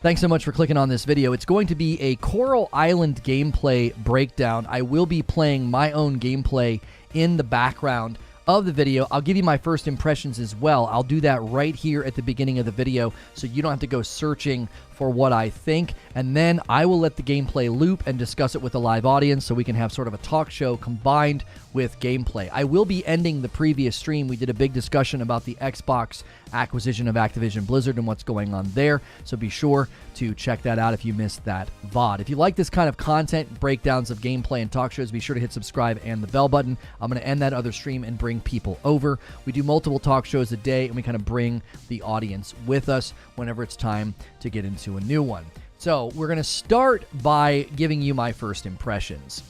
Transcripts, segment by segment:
Thanks so much for clicking on this video. It's going to be a Coral Island gameplay breakdown. I will be playing my own gameplay in the background of the video. I'll give you my first impressions as well. I'll do that right here at the beginning of the video so you don't have to go searching for what I think, and then I will let the gameplay loop and discuss it with a live audience so we can have sort of a talk show combined with gameplay. I will be ending the previous stream. We did a big discussion about the Xbox acquisition of Activision Blizzard and what's going on there, so be sure to check that out if you missed that VOD. If you like this kind of content, breakdowns of gameplay and talk shows, be sure to hit subscribe and the bell button. I'm going to end that other stream and bring people over. We do multiple talk shows a day, and we kind of bring the audience with us whenever it's time to get into a new one. So we're going to start by giving you my first impressions.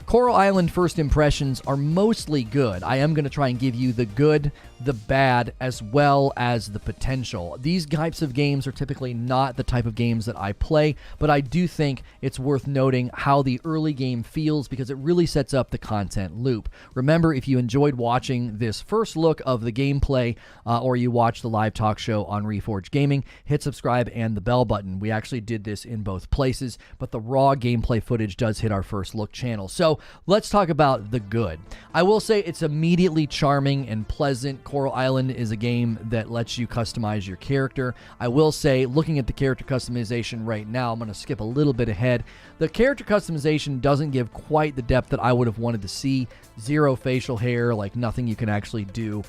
Coral Island first impressions are mostly good. I am going to try and give you the good, the bad, as well as the potential. These types of games are typically not the type of games that I play, but I do think it's worth noting how the early game feels because it really sets up the content loop. Remember, if you enjoyed watching this first look of the gameplay or you watched the live talk show on Reforge Gaming, hit subscribe and the bell button. We actually did this in both places, but the raw gameplay footage does hit our first look channel. So let's talk about the good. I will say it's immediately charming and pleasant. Coral Island is a game that lets you customize your character. I will say, looking at the character customization right now, I'm going to skip a little bit ahead. The character customization doesn't give quite the depth that I would have wanted to see. Zero facial hair, like nothing you can actually do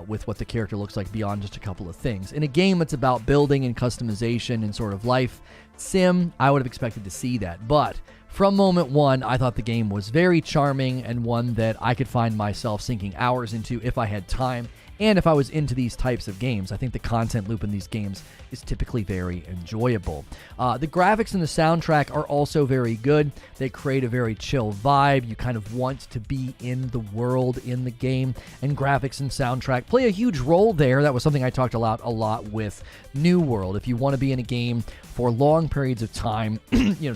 with what the character looks like beyond just a couple of things. In a game that's about building and customization and sort of life sim, I would have expected to see that. But from moment one, I thought the game was very charming and one that I could find myself sinking hours into if I had time and if I was into these types of games. I think the content loop in these games is typically very enjoyable. The graphics and the soundtrack are also very good. They create a very chill vibe. You kind of want to be in the world in the game, and graphics and soundtrack play a huge role there. That was something I talked a lot with New World. If you want to be in a game for long periods of time,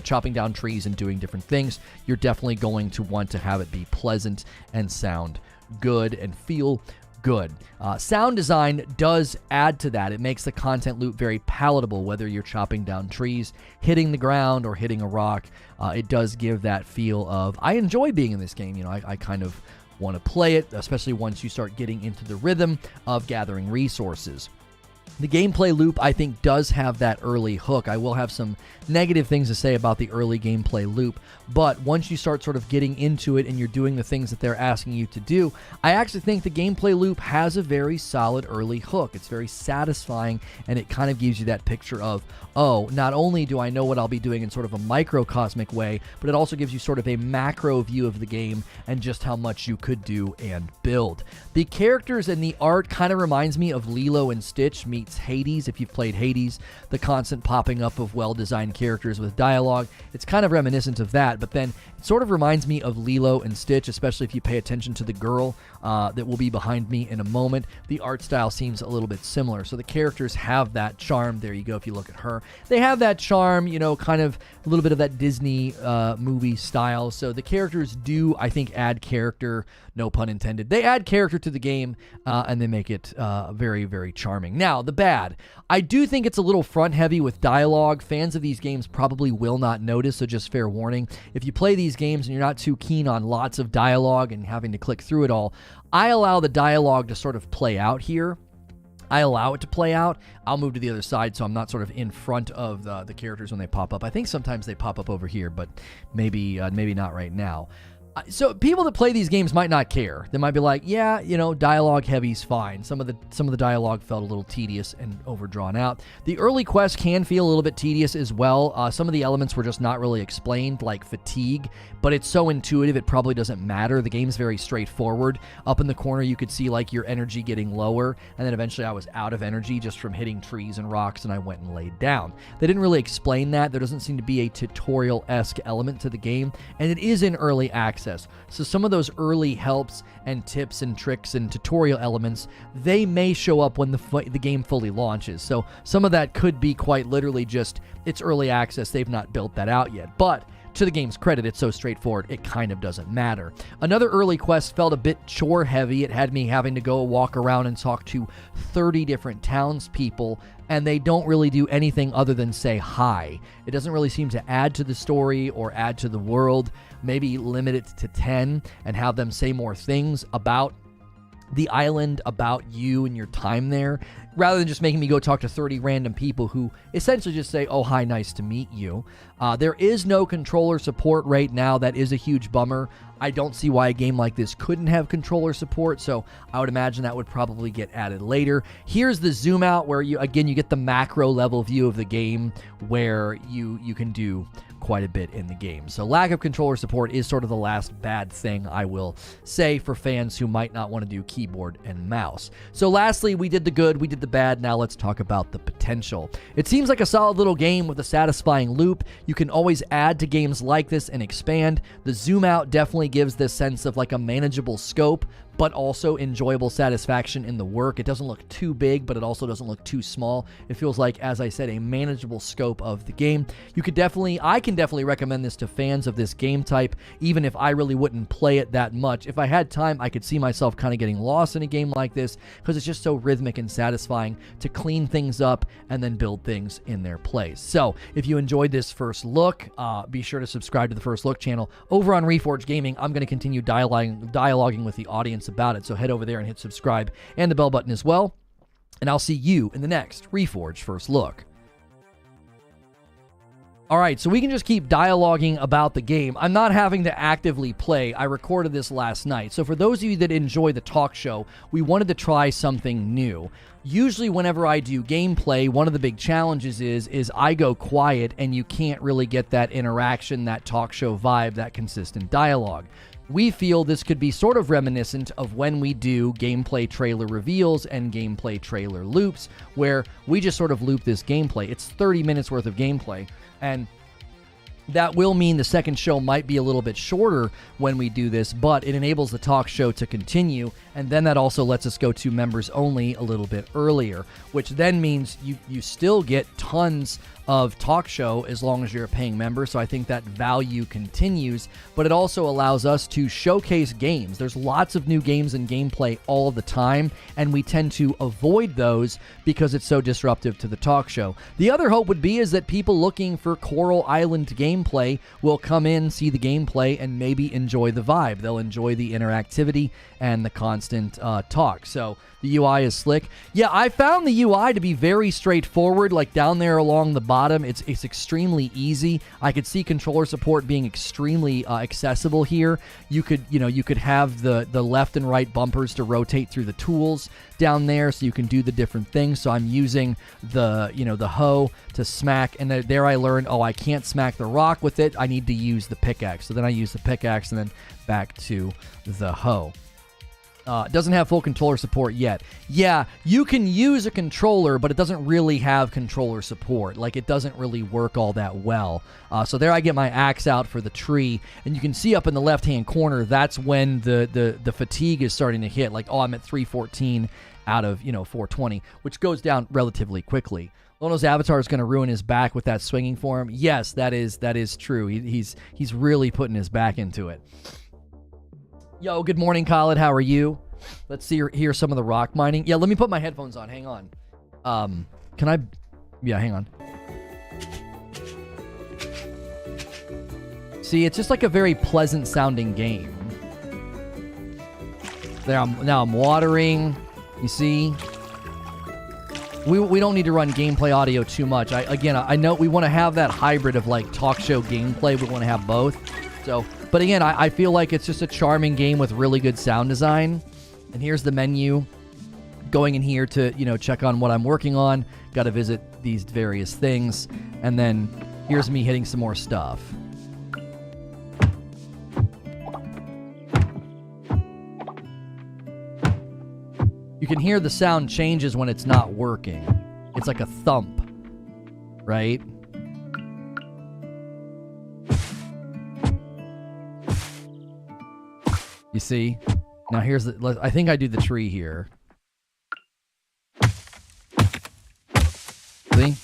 chopping down trees and doing different things, you're definitely going to want to have it be pleasant and sound good and feel good. Sound design does add to that. It makes the content loop very palatable, whether you're chopping down trees, hitting the ground, or hitting a rock. It does give that feel of, I enjoy being in this game. I kind of want to play it, especially once you start getting into the rhythm of gathering resources. The gameplay loop, I think, does have that early hook. I will have some negative things to say about the early gameplay loop, but once you start sort of getting into it and you're doing the things that they're asking you to do, I actually think the gameplay loop has a very solid early hook. It's very satisfying, and it kind of gives you that picture of, oh, not only do I know what I'll be doing in sort of a microcosmic way, but it also gives you sort of a macro view of the game and just how much you could do and build. The characters and the art kind of reminds me of Lilo and Stitch meets Hades. If you've played Hades, the constant popping up of well-designed characters with dialogue, it's kind of reminiscent of that, but then it sort of reminds me of Lilo and Stitch, especially if you pay attention to the girl that will be behind me in a moment. The art style seems a little bit similar, so the characters have that charm. There you go. If you look at her, they have that charm, kind of a little bit of that Disney movie style. So the characters do, I think, add character, no pun intended. They add character to the game, and they make it very, very charming. Now, the bad. I do think it's a little front heavy with dialogue. Fans of these games probably will not notice, so just fair warning. If you play these games and you're not too keen on lots of dialogue and having to click through it all, I allow the dialogue to sort of play out here. I allow it to play out. I'll move to the other side so I'm not sort of in front of the characters when they pop up. I think sometimes they pop up over here, but maybe not right now. So people that play these games might not care. They might be like, yeah, dialogue heavy's fine. Some of the dialogue felt a little tedious and overdrawn out. The early quest can feel a little bit tedious as well. Some of the elements were just not really explained, like fatigue, but it's so intuitive it probably doesn't matter. The game's very straightforward. Up in the corner you could see like your energy getting lower, and then eventually I was out of energy just from hitting trees and rocks, and I went and laid down. They didn't really explain that. There doesn't seem to be a tutorial-esque element to the game, and it is in early access. So some of those early helps and tips and tricks and tutorial elements, they may show up when the game fully launches. So some of that could be quite literally just, it's early access, they've not built that out yet. But to the game's credit, it's so straightforward, it kind of doesn't matter. Another early quest felt a bit chore heavy. It had me having to go walk around and talk to 30 different townspeople, and they don't really do anything other than say hi. It doesn't really seem to add to the story or add to the world. Maybe limit it to 10 and have them say more things about the island, about you and your time there, rather than just making me go talk to 30 random people who essentially just say, oh, hi, nice to meet you. There is no controller support right now. That is a huge bummer. I don't see why a game like this couldn't have controller support, so I would imagine that would probably get added later. Here's the zoom out where you get the macro level view of the game where you can do quite a bit in the game. So lack of controller support is sort of the last bad thing I will say for fans who might not want to do keyboard and mouse. So lastly, we did the good, we did the bad. Now let's talk about the potential. It seems like a solid little game with a satisfying loop. You can always add to games like this and expand. The zoom out definitely gives this sense of like a manageable scope, but also enjoyable satisfaction in the work. It doesn't look too big, but it also doesn't look too small. It feels like, as I said, a manageable scope of the game. I can definitely recommend this to fans of this game type, even if I really wouldn't play it that much. If I had time, I could see myself kind of getting lost in a game like this because it's just so rhythmic and satisfying to clean things up and then build things in their place. So if you enjoyed this first look, be sure to subscribe to the First Look channel. Over on Reforge Gaming, I'm going to continue dialoguing with the audience about it, so head over there and hit subscribe and the bell button as well, and I'll see you in the next Reforge First Look. All right, so we can just keep dialoguing about the game. I'm not having to actively play. I recorded this last night. So for those of you that enjoy the talk show, we wanted to try something new. Usually whenever I do gameplay, one of the big challenges is I go quiet and you can't really get that interaction, that talk show vibe, that consistent dialogue. We feel this could be sort of reminiscent of when we do gameplay trailer reveals and gameplay trailer loops, where we just sort of loop this gameplay. It's 30 minutes worth of gameplay, and that will mean the second show might be a little bit shorter when we do this, but it enables the talk show to continue, and then that also lets us go to members only a little bit earlier, which then means you still get tons of talk show as long as you're a paying member, so I think that value continues, but it also allows us to showcase games. There's lots of new games and gameplay all the time, and we tend to avoid those because it's so disruptive to the talk show. The other hope would be is that people looking for Coral Island gameplay will come in, see the gameplay, and maybe enjoy the vibe. They'll enjoy the interactivity and the constant talk. So the UI is slick. Yeah, I found the UI to be very straightforward. Like down there along the bottom, it's extremely easy. I could see controller support being extremely accessible here. You could have the left and right bumpers to rotate through the tools down there, so you can do the different things. So I'm using the hoe to smack, and there I learned, oh, I can't smack the rock with it. I need to use the pickaxe. So then I use the pickaxe and then back to the hoe. It doesn't have full controller support yet. Yeah, you can use a controller, but it doesn't really have controller support. Like, it doesn't really work all that well. So there I get my axe out for the tree, and you can see up in the left-hand corner, that's when the fatigue is starting to hit. Like, oh, I'm at 314 out of, 420, which goes down relatively quickly. Lono's avatar is going to ruin his back with that swinging for him. Yes, that is true. He's really putting his back into it. Yo, good morning, Khaled. How are you? Let's hear some of the rock mining. Yeah, let me put my headphones on. Hang on. Can I? Yeah, hang on. See, it's just like a very pleasant sounding game. Now I'm watering. You see? We don't need to run gameplay audio too much. I know we want to have that hybrid of like talk show gameplay. We want to have both. So, but again, I feel like it's just a charming game with really good sound design. And here's the menu. Going in here to, check on what I'm working on. Got to visit these various things. And then here's me hitting some more stuff. You can hear the sound changes when it's not working. It's like a thump, right? You see? Now here's I think I do the tree here. See?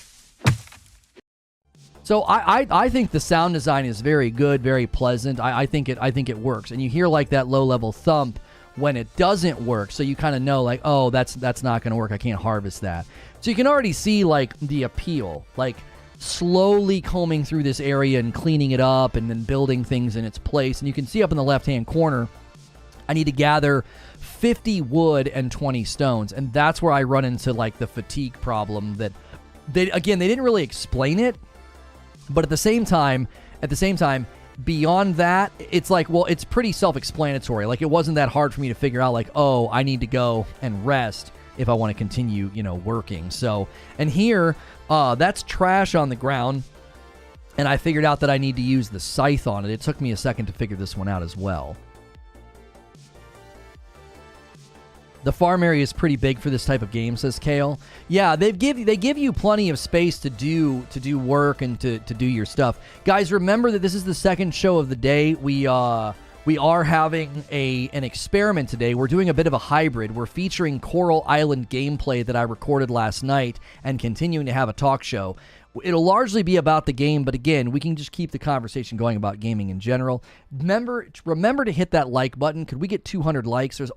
So I think the sound design is very good, very pleasant. I think it works. And you hear like that low level thump when it doesn't work. So you kind of know like, oh, that's not going to work. I can't harvest that. So you can already see like the appeal, like slowly combing through this area and cleaning it up and then building things in its place. And you can see up in the left-hand corner, I need to gather 50 wood and 20 stones. And that's where I run into like the fatigue problem that they didn't really explain it. But at the same time, beyond that, it's like, well, it's pretty self-explanatory. Like, it wasn't that hard for me to figure out, like, oh, I need to go and rest if I want to continue, working. So, and here, that's trash on the ground, and I figured out that I need to use the scythe on it. It took me a second to figure this one out as well. The farm area is pretty big for this type of game, says Kale. Yeah, they give you plenty of space to do work and to do your stuff. Guys, remember that this is the second show of the day. We are having an experiment today. We're doing a bit of a hybrid. We're featuring Coral Island gameplay that I recorded last night and continuing to have a talk show. It'll largely be about the game, but again, we can just keep the conversation going about gaming in general. Remember to hit that like button. Could we get 200 likes? There's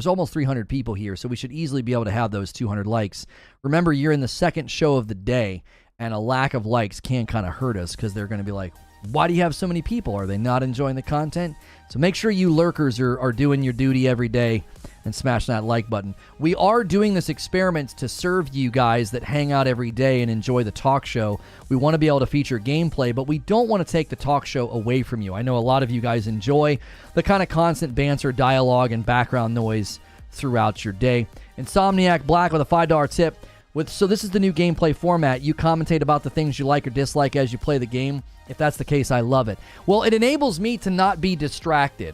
almost 300 people here, so we should easily be able to have those 200 likes. Remember, you're in the second show of the day, and a lack of likes can kind of hurt us because they're going to be like, why do you have so many people? Are they not enjoying the content? So make sure you lurkers are doing your duty every day and smash that like button. We are doing this experiment to serve you guys that hang out every day and enjoy the talk show. We want to be able to feature gameplay, but we don't want to take the talk show away from you. I know a lot of you guys enjoy the kind of constant banter, dialogue, and background noise throughout your day. Insomniac Black with a $5 tip. So this is the new gameplay format. You commentate about the things you like or dislike as you play the game. If that's the case, I love it. Well, it enables me to not be distracted.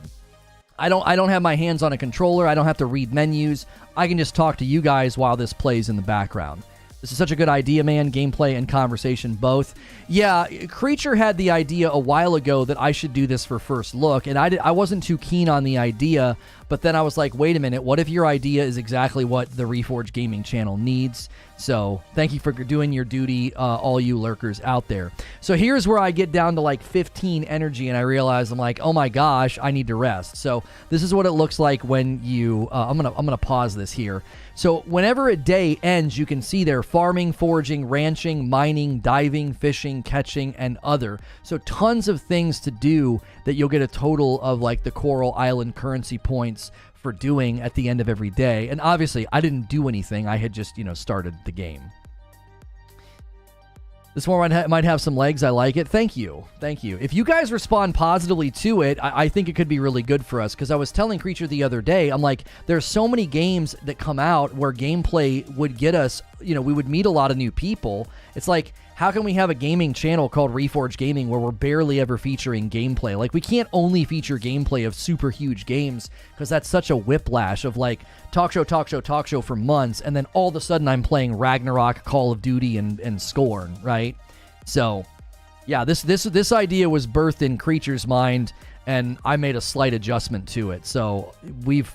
I don't have my hands on a controller. I don't have to read menus. I can just talk to you guys while this plays in the background. This is such a good idea, man. Gameplay and conversation both. Yeah, Creature had the idea a while ago that I should do this for First Look, and I wasn't too keen on the idea, but then I was like, wait a minute, what if your idea is exactly what the Reforge Gaming channel needs? So thank you for doing your duty, all you lurkers out there. So here's where I get down to like 15 energy, and I realize I'm like, oh my gosh, I need to rest. So this is what it looks like when you, I'm gonna pause this here. So whenever a day ends, you can see there farming, foraging, ranching, mining, diving, fishing, catching, and other. So tons of things to do that you'll get a total of like the Coral Island currency points for doing at the end of every day. And obviously, I didn't do anything. I had just, started the game. This one might have some legs. I like it. Thank you. Thank you. If you guys respond positively to it, I think it could be really good for us, because I was telling Creature the other day, I'm like, there's so many games that come out where gameplay would get us, we would meet a lot of new people. It's like, how can we have a gaming channel called Reforge Gaming where we're barely ever featuring gameplay? Like, we can't only feature gameplay of super huge games, because that's such a whiplash of like talk show for months, and then all of a sudden I'm playing Ragnarok, Call of Duty, and Scorn, right? So, yeah, this idea was birthed in Creature's mind, and I made a slight adjustment to it. So we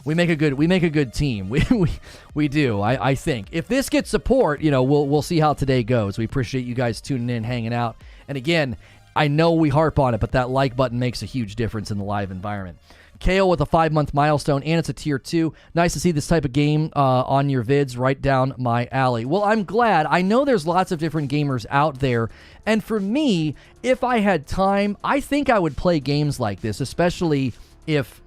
make a good team. We do. I think if this gets support, we'll see how today goes. We appreciate you guys tuning in, hanging out. And again, I know we harp on it, but that like button makes a huge difference in the live environment. Kale with a 5-month milestone, and it's a tier 2. Nice to see this type of game on your vids, right down my alley. Well, I'm glad. I know there's lots of different gamers out there, and for me, if I had time, I think I would play games like this, especially if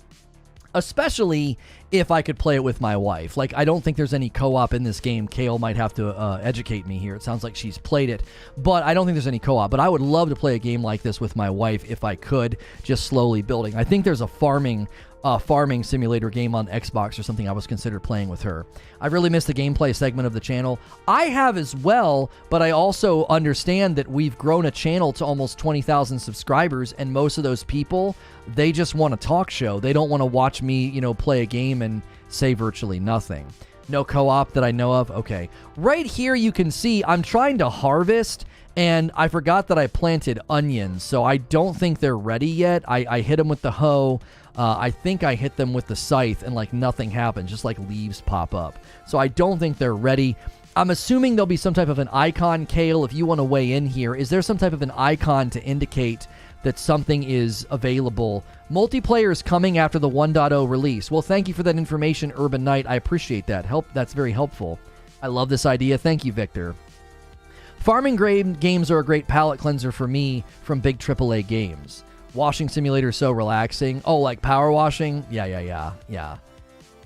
I could play it with my wife. Like, I don't think there's any co-op in this game. Kale might have to educate me here. It sounds like she's played it, but I don't think there's any co-op. But I would love to play a game like this with my wife if I could, just slowly building. I think there's a farming simulator game on Xbox or something I was considered playing with her. I really missed the gameplay segment of the channel. I have as well, but I also understand that we've grown a channel to almost 20,000 subscribers, and most of those people, they just want a talk show. They don't want to watch me, play a game and say virtually nothing. No co-op that I know of? Okay. Right here you can see I'm trying to harvest, and I forgot that I planted onions, so I don't think they're ready yet. I hit them with the hoe. I think I hit them with the scythe, and like nothing happened, just like leaves pop up. So I don't think they're ready. I'm assuming there'll be some type of an icon, Kale, if you want to weigh in here. Is there some type of an icon to indicate that something is available? Multiplayer is coming after the 1.0 release. Well, thank you for that information, Urban Knight. I appreciate that. That's very helpful. I love this idea. Thank you, Victor. Farming games are a great palate cleanser for me from big AAA games. Washing simulator is so relaxing. Oh, like power washing? Yeah.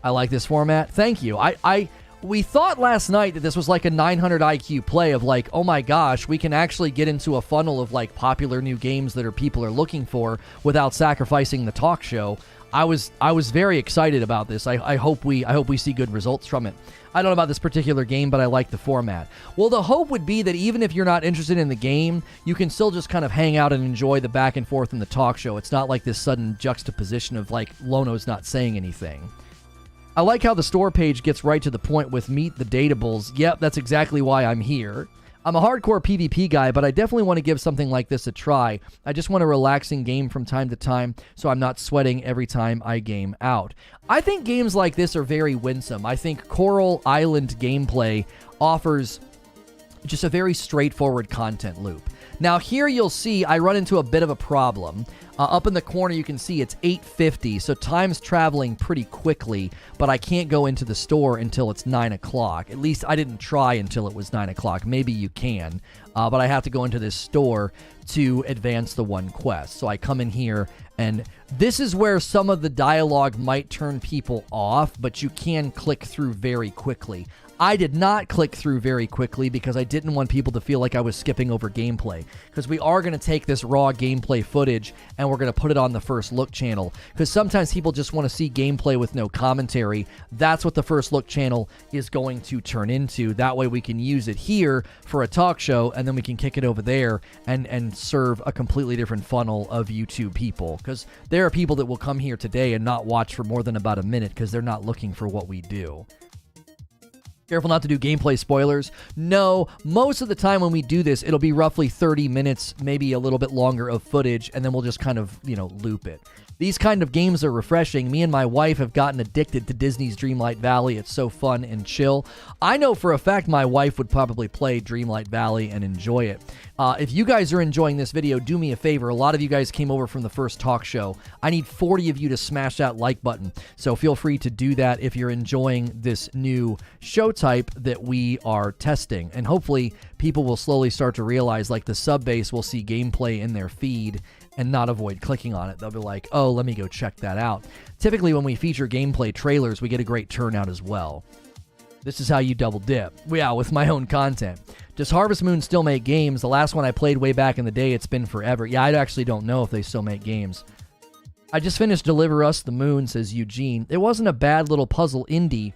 I like this format. Thank you. We thought last night that this was like a 900 IQ play of like, oh my gosh, we can actually get into a funnel of like popular new games that people are looking for without sacrificing the talk show. I was very excited about this. I hope we see good results from it. I don't know about this particular game, but I like the format. Well, the hope would be that even if you're not interested in the game, you can still just kind of hang out and enjoy the back and forth in the talk show. It's not like this sudden juxtaposition of like Lono's not saying anything. I like how the store page gets right to the point with meet the datables. Yep, that's exactly why I'm here. I'm a hardcore PvP guy, but I definitely want to give something like this a try. I just want a relaxing game from time to time, so I'm not sweating every time I game out. I think games like this are very winsome. I think Coral Island gameplay offers just a very straightforward content loop. Now here you'll see I run into a bit of a problem. Up in the corner you can see it's 8:50, so time's traveling pretty quickly, but I can't go into the store until it's 9 o'clock. At least I didn't try until it was 9 o'clock. Maybe you can, but I have to go into this store to advance the one quest. So I come in here, and this is where some of the dialogue might turn people off, but you can click through very quickly. I did not click through very quickly because I didn't want people to feel like I was skipping over gameplay, because we are going to take this raw gameplay footage and we're going to put it on the First Look channel, because sometimes people just want to see gameplay with no commentary. That's what the First Look channel is going to turn into. That way we can use it here for a talk show, and then we can kick it over there and serve a completely different funnel of YouTube people, because there are people that will come here today and not watch for more than about a minute because they're not looking for what we do. Careful not to do gameplay spoilers. No, most of the time when we do this, it'll be roughly 30 minutes, maybe a little bit longer of footage, and then we'll just kind of, loop it. These kind of games are refreshing. Me and my wife have gotten addicted to Disney's Dreamlight Valley. It's so fun and chill. I know for a fact my wife would probably play Dreamlight Valley and enjoy it. If you guys are enjoying this video, do me a favor. A lot of you guys came over from the first talk show. I need 40 of you to smash that like button. So feel free to do that if you're enjoying this new show type that we are testing. And hopefully people will slowly start to realize, like, the sub base will see gameplay in their feed and not avoid clicking on it. They'll be like, oh, let me go check that out. Typically, when we feature gameplay trailers, we get a great turnout as well. This is how you double dip. Yeah, with my own content. Does Harvest Moon still make games? The last one I played way back in the day, it's been forever. Yeah, I actually don't know if they still make games. I just finished Deliver Us the Moon, says Eugene. It wasn't a bad little puzzle indie.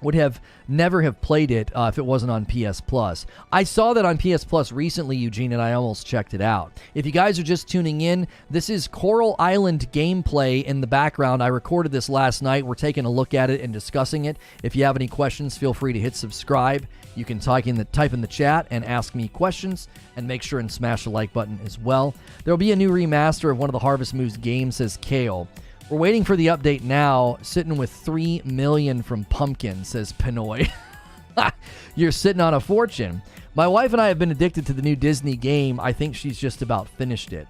Would have never have played it if it wasn't on PS Plus. I saw that on PS Plus recently, Eugene, and I almost checked it out. If you guys are just tuning in, this is Coral Island gameplay in the background. I recorded this last night. We're taking a look at it and discussing it. If you have any questions, feel free to hit subscribe. You can type in the chat and ask me questions, and make sure and smash the like button as well. There will be a new remaster of one of the Harvest Moon games, says Kale. We're waiting for the update now, sitting with 3 million from Pumpkin, says Pinoy. You're sitting on a fortune. My wife and I have been addicted to the new Disney game. I think she's just about finished it.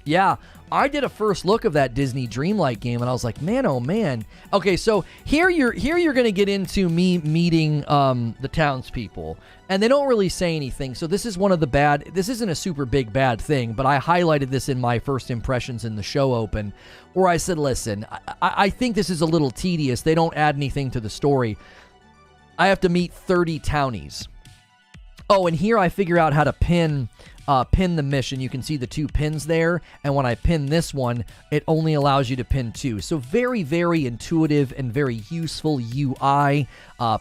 Yeah, I did a first look of that Disney Dreamlight game, and I was like, man, oh man. Okay, so here you're going to get into me meeting the townspeople, and they don't really say anything. So this is one of the bad. This isn't a super big bad thing, but I highlighted this in my first impressions in the show open, where I said, listen, I think this is a little tedious. They don't add anything to the story. I have to meet 30 townies. Oh, and here I figure out how to pin the mission. You can see the 2 pins there, and when I pin this one, it only allows you to pin 2. So very, very intuitive and very useful UI,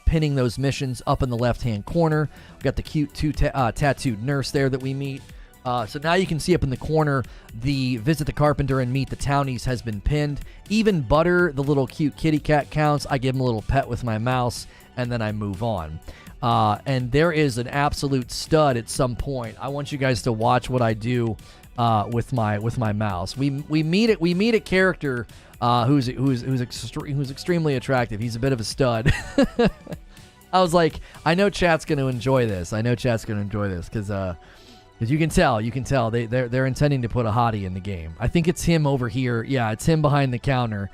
pinning those missions up in the left-hand corner. We've got the cute tattooed nurse there that we meet. So now you can see up in the corner, the Visit the Carpenter and Meet the Townies has been pinned. Even Butter, the little cute kitty cat, counts. I give him a little pet with my mouse, and then I move on. And there is an absolute stud at some point. I want you guys to watch what I do with my mouse. We meet a character who's extremely attractive. He's a bit of a stud. I was like, I know chat's going to enjoy this. I know chat's going to enjoy this because you can tell they're intending to put a hottie in the game. I think it's him over here. Yeah, it's him behind the counter.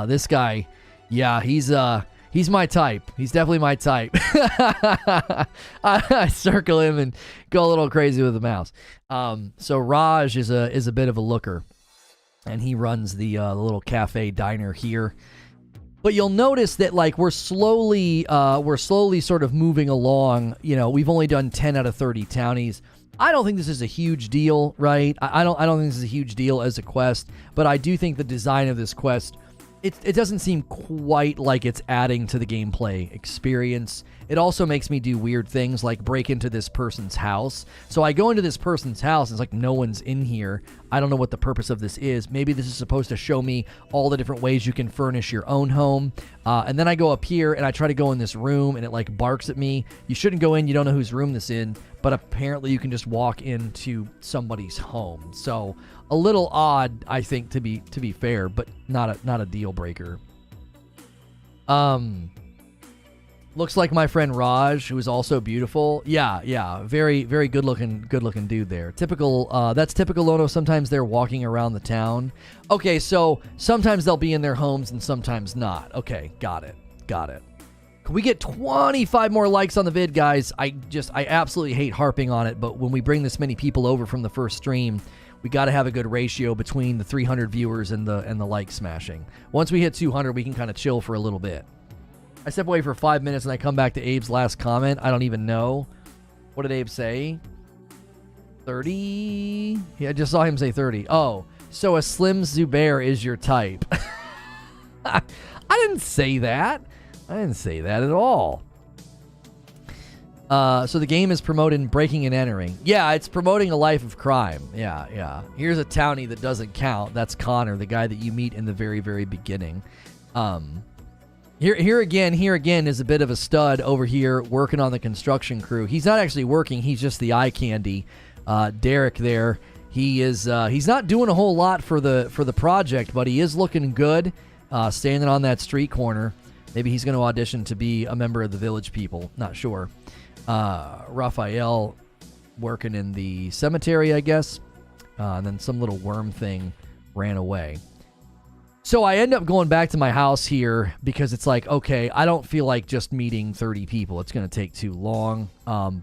This guy, yeah, he's my type. He's definitely my type. I circle him and go a little crazy with the mouse. So Raj is a bit of a looker, and he runs the little cafe diner here. But you'll notice that like we're slowly sort of moving along. You know, we've only done 10 out of 30 townies. I don't think this is a huge deal, right? I don't think this is a huge deal as a quest, but I do think the design of this quest, it doesn't seem quite like it's adding to the gameplay experience. It also makes me do weird things like break into this person's house. So I go into this person's house and it's like no one's in here. I don't know what the purpose of this is. Maybe this is supposed to show me all the different ways you can furnish your own home. And then I go up here and I try to go in this room and it like barks at me. You shouldn't go in. You don't know whose room this is in. But apparently you can just walk into somebody's home. So a little odd, I think, to be fair, but not a deal breaker. Looks like my friend Raj, who is also beautiful. Yeah, very, very good looking dude there. Typical. That's typical Lono. Sometimes they're walking around the town. Okay, so sometimes they'll be in their homes and sometimes not. Okay, got it. Can we get 25 more likes on the vid, guys? I absolutely hate harping on it, but when we bring this many people over from the first stream, we got to have a good ratio between the 300 viewers and the like smashing. Once we hit 200, we can kind of chill for a little bit. I step away for 5 minutes and I come back to Abe's last comment. I don't even know. What did Abe say? 30? Yeah, I just saw him say 30. Oh, so a Slim Zubair is your type. I didn't say that. I didn't say that at all. So the game is promoting breaking and entering. Yeah, it's promoting a life of crime. Yeah. Here's a townie that doesn't count. That's Connor, the guy that you meet in the very, very beginning. Here again is a bit of a stud over here working on the construction crew. He's not actually working. He's just the eye candy. Derek there. He is. He's not doing a whole lot for the project, but he is looking good. Standing on that street corner. Maybe he's going to audition to be a member of the Village People. Not sure. Raphael working in the cemetery, I guess. And then some little worm thing ran away. So I end up going back to my house here because it's like, okay, I don't feel like just meeting 30 people. It's going to take too long.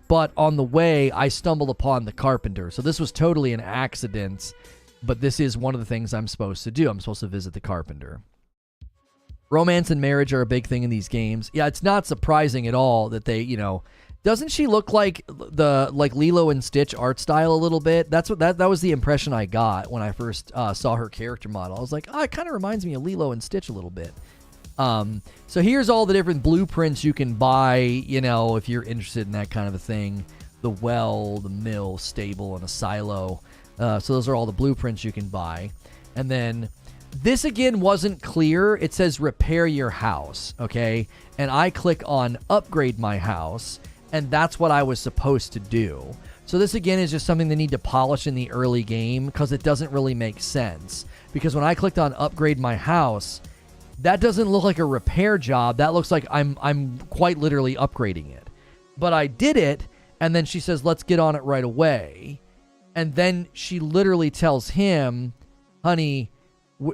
But on the way, I stumbled upon the carpenter. So this was totally an accident, but this is one of the things I'm supposed to do. I'm supposed to visit the carpenter. Romance and marriage are a big thing in these games. Yeah, it's not surprising at all that they, doesn't she look like Lilo and Stitch art style a little bit? That was the impression I got when I first saw her character model. I was like, it kind of reminds me of Lilo and Stitch a little bit. So here's all the different blueprints you can buy, if you're interested in that kind of a thing. The well, the mill, stable, and a silo. So those are all the blueprints you can buy. And then this again wasn't clear. It says repair your house, okay? And I click on upgrade my house, and that's what I was supposed to do. So this again is just something they need to polish in the early game because it doesn't really make sense. Because when I clicked on upgrade my house, that doesn't look like a repair job. That looks like I'm quite literally upgrading it. But I did it, and then she says, let's get on it right away. And then she literally tells him, honey,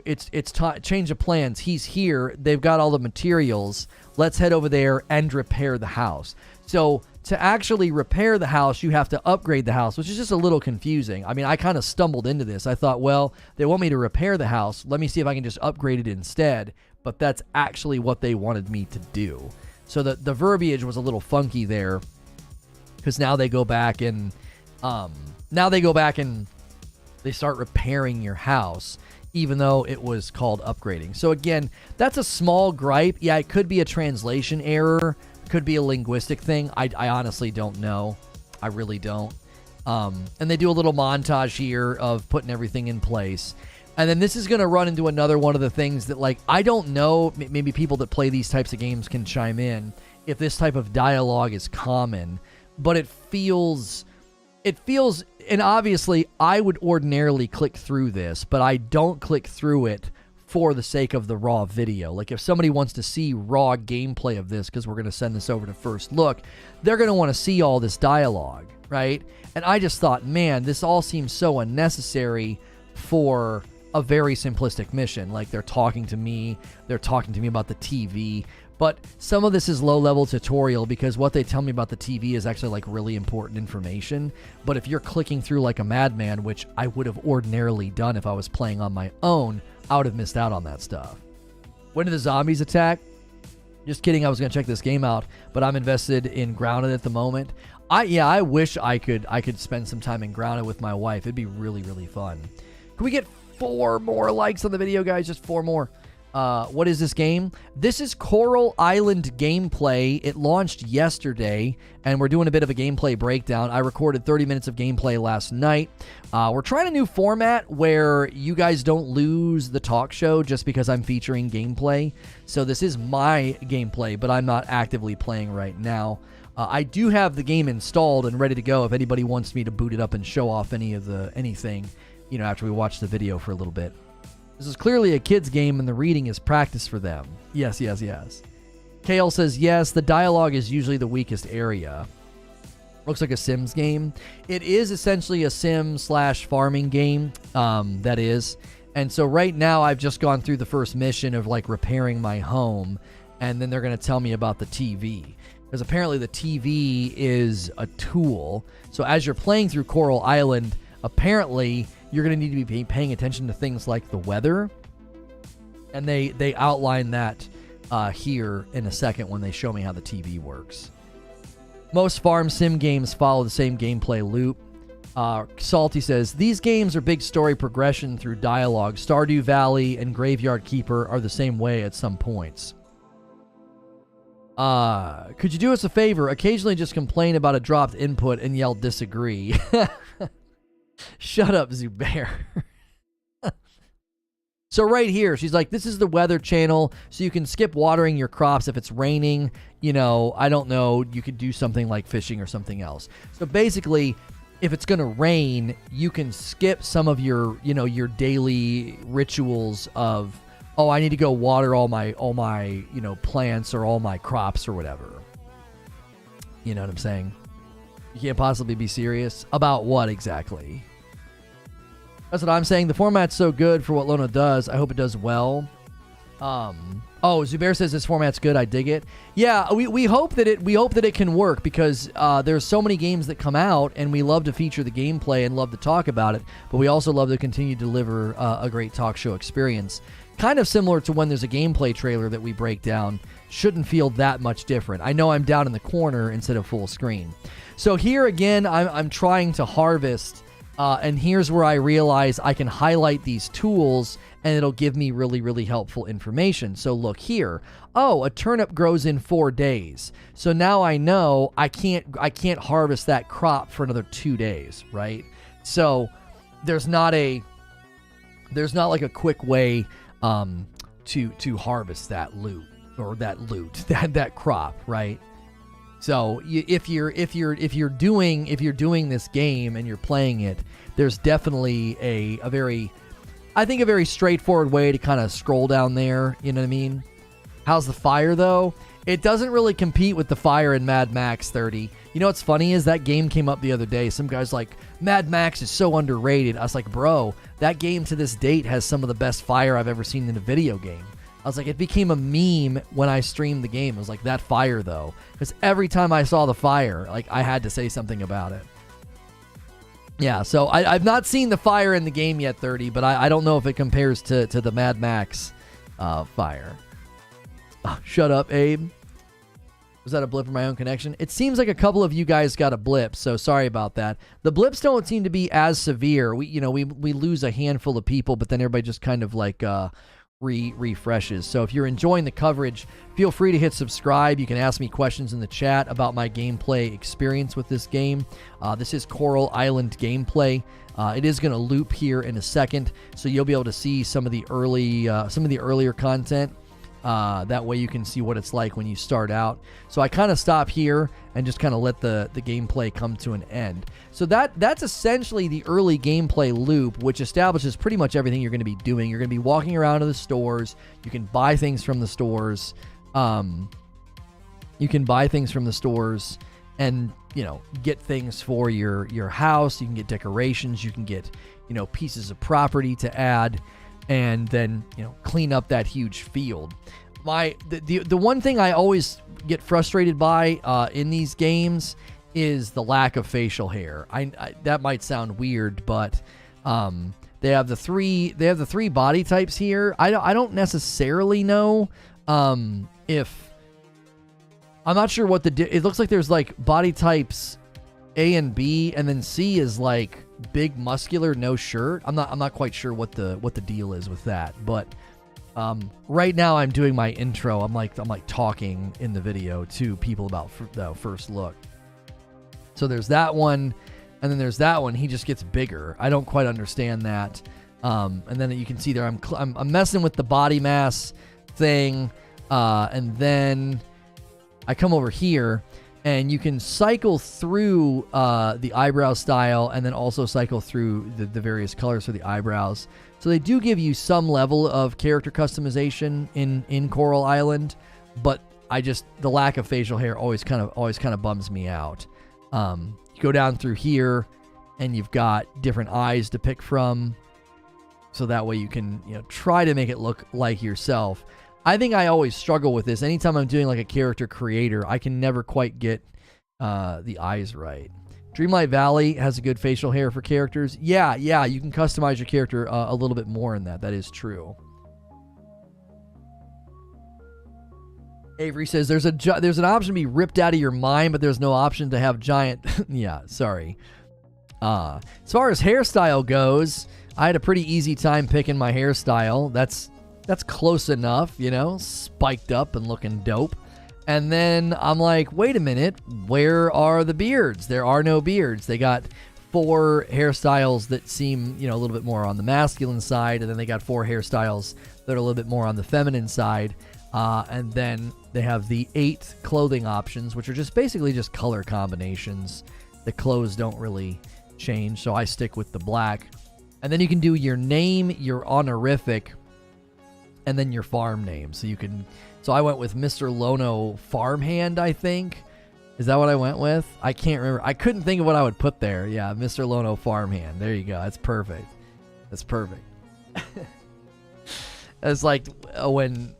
it's change of plans. He's here. They've got all the materials. Let's head over there and repair the house. So to actually repair the house, you have to upgrade the house, which is just a little confusing. I mean, I kind of stumbled into this. I thought, well, they want me to repair the house. Let me see if I can just upgrade it instead. But that's actually what they wanted me to do. So the verbiage was a little funky there, because now they go back and they start repairing your house, even though it was called upgrading. So again, that's a small gripe. Yeah, it could be a translation error. Could be a linguistic thing. I honestly don't know. I really don't. And they do a little montage here of putting everything in place. And then this is going to run into another one of the things that, like, I don't know, maybe people that play these types of games can chime in if this type of dialogue is common, but it feels, and obviously I would ordinarily click through this, but I don't click through it for the sake of the raw video. Like if somebody wants to see raw gameplay of this, because we're going to send this over to First Look, they're going to want to see all this dialogue, right? And I just thought, man, this all seems so unnecessary for a very simplistic mission. Like they're talking to me about the TV, but some of this is low-level tutorial because what they tell me about the TV is actually like really important information. But if you're clicking through like a madman, which I would have ordinarily done if I was playing on my own, I would have missed out on that stuff. When do the zombies attack? Just kidding, I was going to check this game out, but I'm invested in Grounded at the moment. I wish I could spend some time in Grounded with my wife. It'd be really, really fun. Can we get 4 more likes on the video, guys? Just 4 more. What is this game? This is Coral Island gameplay. It launched yesterday, and we're doing a bit of a gameplay breakdown. I recorded 30 minutes of gameplay last night. We're trying a new format where you guys don't lose the talk show just because I'm featuring gameplay. So this is my gameplay, but I'm not actively playing right now. I do have the game installed and ready to go if anybody wants me to boot it up and show off anything, you know, after we watch the video for a little bit. This is clearly a kid's game, and the reading is practice for them. Yes, yes, yes. Kale says, yes, the dialogue is usually the weakest area. Looks like a Sims game. It is essentially a Sim/farming game, that is. And so right now, I've just gone through the first mission of, like, repairing my home, and then they're going to tell me about the TV. Because apparently the TV is a tool. So as you're playing through Coral Island, apparently you're going to need to be paying attention to things like the weather. And they outline that here in a second when they show me how the TV works. Most farm sim games follow the same gameplay loop. Salty says, these games are big story progression through dialogue. Stardew Valley and Graveyard Keeper are the same way at some points. Could you do us a favor? Occasionally just complain about a dropped input and yell disagree. Shut up, Zubair. So right here, she's like, this is the weather channel, so you can skip watering your crops if it's raining. You know, I don't know, you could do something like fishing or something else. So basically, if it's going to rain, you can skip some of your, you know, your daily rituals of, oh, I need to go water all my, you know, plants or all my crops or whatever. You know what I'm saying? You can't possibly be serious about what exactly? That's what I'm saying. The format's so good for what Lono does. I hope it does well. Oh, Zubair says this format's good. I dig it. Yeah, we hope that it can work because there's so many games that come out, and we love to feature the gameplay and love to talk about it. But we also love to continue to deliver a great talk show experience. Kind of similar to when there's a gameplay trailer that we break down. Shouldn't feel that much different. I know I'm down in the corner instead of full screen. So here again, I'm trying to harvest, and here's where I realize I can highlight these tools, and it'll give me really, really helpful information. So look here. Oh, a turnip grows in 4 days. So now I know I can't harvest that crop for another 2 days, right? So there's not like a quick way to harvest that loot or that crop, right? So if you're doing this game and you're playing it, there's definitely a very straightforward way to kind of scroll down there. You know what I mean? How's the fire though? It doesn't really compete with the fire in Mad Max 30. You know what's funny is that game came up the other day. Some guy's like, Mad Max is so underrated. I was like, bro, that game to this date has some of the best fire I've ever seen in a video game. I was like, it became a meme when I streamed the game. It was like, that fire though. Because every time I saw the fire, like I had to say something about it. Yeah, so I've not seen the fire in the game yet, 30, but I don't know if it compares to the Mad Max fire. Oh, shut up, Abe. Was that a blip in my own connection? It seems like a couple of you guys got a blip, so sorry about that. The blips don't seem to be as severe. We lose a handful of people, but then everybody just kind of like refreshes. So if you're enjoying the coverage, feel free to hit subscribe. You can ask me questions in the chat about my gameplay experience with this game. This is Coral Island gameplay. It is going to loop here in a second, so you'll be able to see some of the earlier content. That way you can see what it's like when you start out. So I kind of stop here and just kind of let the gameplay come to an end. So that's essentially the early gameplay loop, which establishes pretty much everything you're going to be doing. You're going to be walking around to the stores. You can buy things from the stores. And, you know, get things for your house. You can get decorations. You can get, you know, pieces of property to add, and then, you know, clean up that huge field. The one thing I always get frustrated by in these games is the lack of facial hair. I that might sound weird, but they have the three body types here. I don't necessarily know if I'm not sure what it looks like. There's like body types A and B, and then C is like big, muscular, no shirt. I'm not quite sure what the deal is with that. But right now I'm doing my intro. I'm like talking in the video to people about the first look. So there's that one, and then there's that one. He just gets bigger. I don't quite understand that. And then you can see there I'm messing with the body mass thing, and then I come over here, and you can cycle through the eyebrow style, and then also cycle through the various colors for the eyebrows. So they do give you some level of character customization in Coral Island, but the lack of facial hair always kind of bums me out. You go down through here, and you've got different eyes to pick from, so that way you can, you know, try to make it look like yourself. I think I always struggle with this. Anytime I'm doing like a character creator, I can never quite get the eyes right. Dreamlight Valley has a good facial hair for characters. Yeah, you can customize your character a little bit more in that. That is true. Avery says there's an option to be ripped out of your mind, but there's no option to have giant. Yeah, sorry. As far as hairstyle goes, I had a pretty easy time picking my hairstyle. That's close enough, you know, spiked up and looking dope. And then I'm like, wait a minute, where are the beards? There are no beards. They got 4 hairstyles that seem, you know, a little bit more on the masculine side, and then they got 4 hairstyles that are a little bit more on the feminine side. And then they have the 8 clothing options, which are just basically just color combinations. The clothes don't really change, so I stick with the black. And then you can do your name, your honorific, and then your farm name. So I went with Mr. Lono Farmhand, I think. Is that what I went with? I can't remember. I couldn't think of what I would put there. Yeah, Mr. Lono Farmhand. There you go. That's perfect. It's like when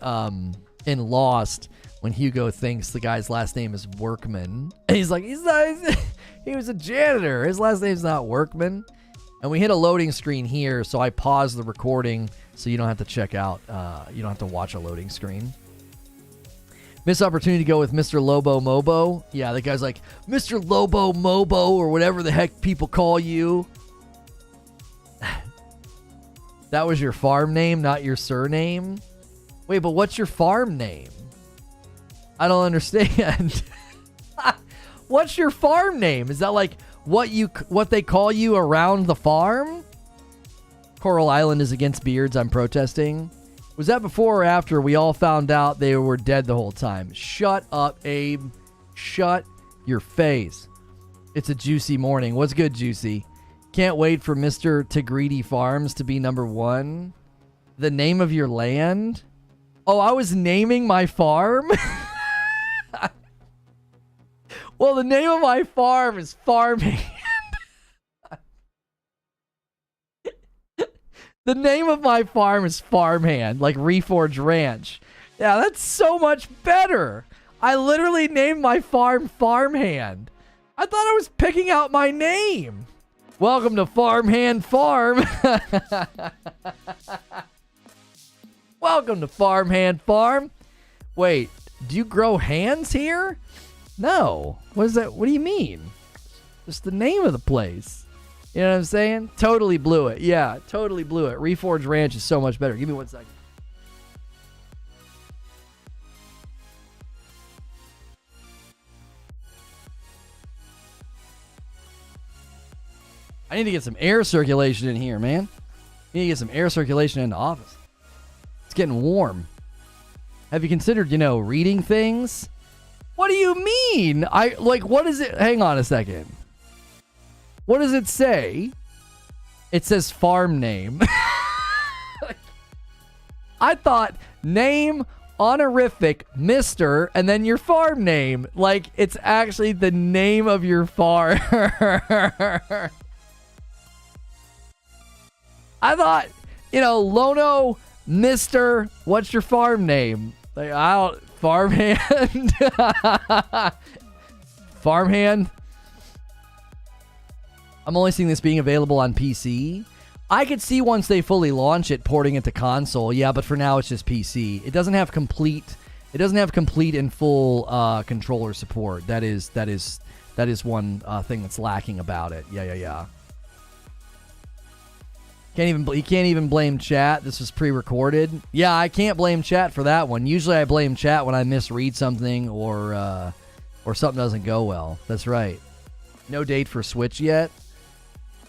in Lost, when Hugo thinks the guy's last name is Workman. And he's like, he's not, he was a janitor. His last name's not Workman. And we hit a loading screen here, so I paused the recording so you don't have to check out, you don't have to watch a loading screen. Missed opportunity to go with Mr. Lobo Mobo. Yeah, the guy's like, Mr. Lobo Mobo, or whatever the heck people call you. That was your farm name, not your surname? Wait, but what's your farm name? I don't understand. What's your farm name? Is that like what they call you around the farm? Coral Island is against beards. I'm protesting. Was that before or after we all found out they were dead the whole time? Shut up, Abe. Shut your face. It's a juicy morning. What's good, Juicy? Can't wait for Mr. Tagridi Farms to be number 1. The name of your land? Oh, I was naming my farm? Well, the name of my farm is Farmhand. The name of my farm is Farmhand, like Reforge Ranch. Yeah, that's so much better. I literally named my farm Farmhand. I thought I was picking out my name. Welcome to Farmhand Farm. Welcome to Farmhand Farm. Wait, do you grow hands here? No. What is that? What do you mean? Just the name of the place. You know what I'm saying? Totally blew it. Yeah, totally blew it. Reforge Ranch is so much better. Give me 1 second. I need to get some air circulation in here, man. I need to get some air circulation in the office. It's getting warm. Have you considered, reading things? What do you mean? What is it? Hang on a second. What does it say? It says farm name. I thought name, honorific, Mr., and then your farm name. Like, it's actually the name of your farm. I thought, Lono, Mr., what's your farm name? Like, farmhand. Farmhand. I'm only seeing this being available on PC. I could see once they fully launch it, porting it to console. Yeah, but for now it's just PC. It doesn't have complete and full controller support. That is one thing that's lacking about it. Yeah. You can't even blame chat. This was pre-recorded. Yeah, I can't blame chat for that one. Usually I blame chat when I misread something or something doesn't go well. That's right. No date for Switch yet.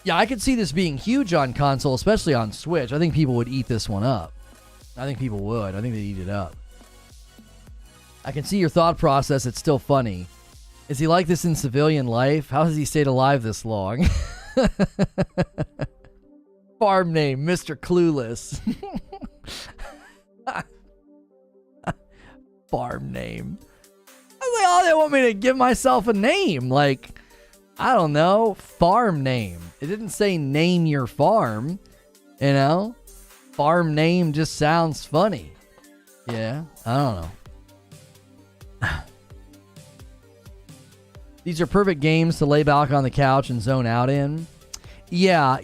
Yeah, I could see this being huge on console, especially on Switch. I think people would eat this one up. I think people would. I think they'd eat it up. I can see your thought process. It's still funny. Is he like this in civilian life? How has he stayed alive this long? Farm name, Mr. Clueless. Farm name. I was like, oh, they want me to give myself a name. Like, I don't know. Farm name. It didn't say name your farm. Farm name just sounds funny. Yeah, I don't know. These are perfect games to lay back on the couch and zone out in. Yeah.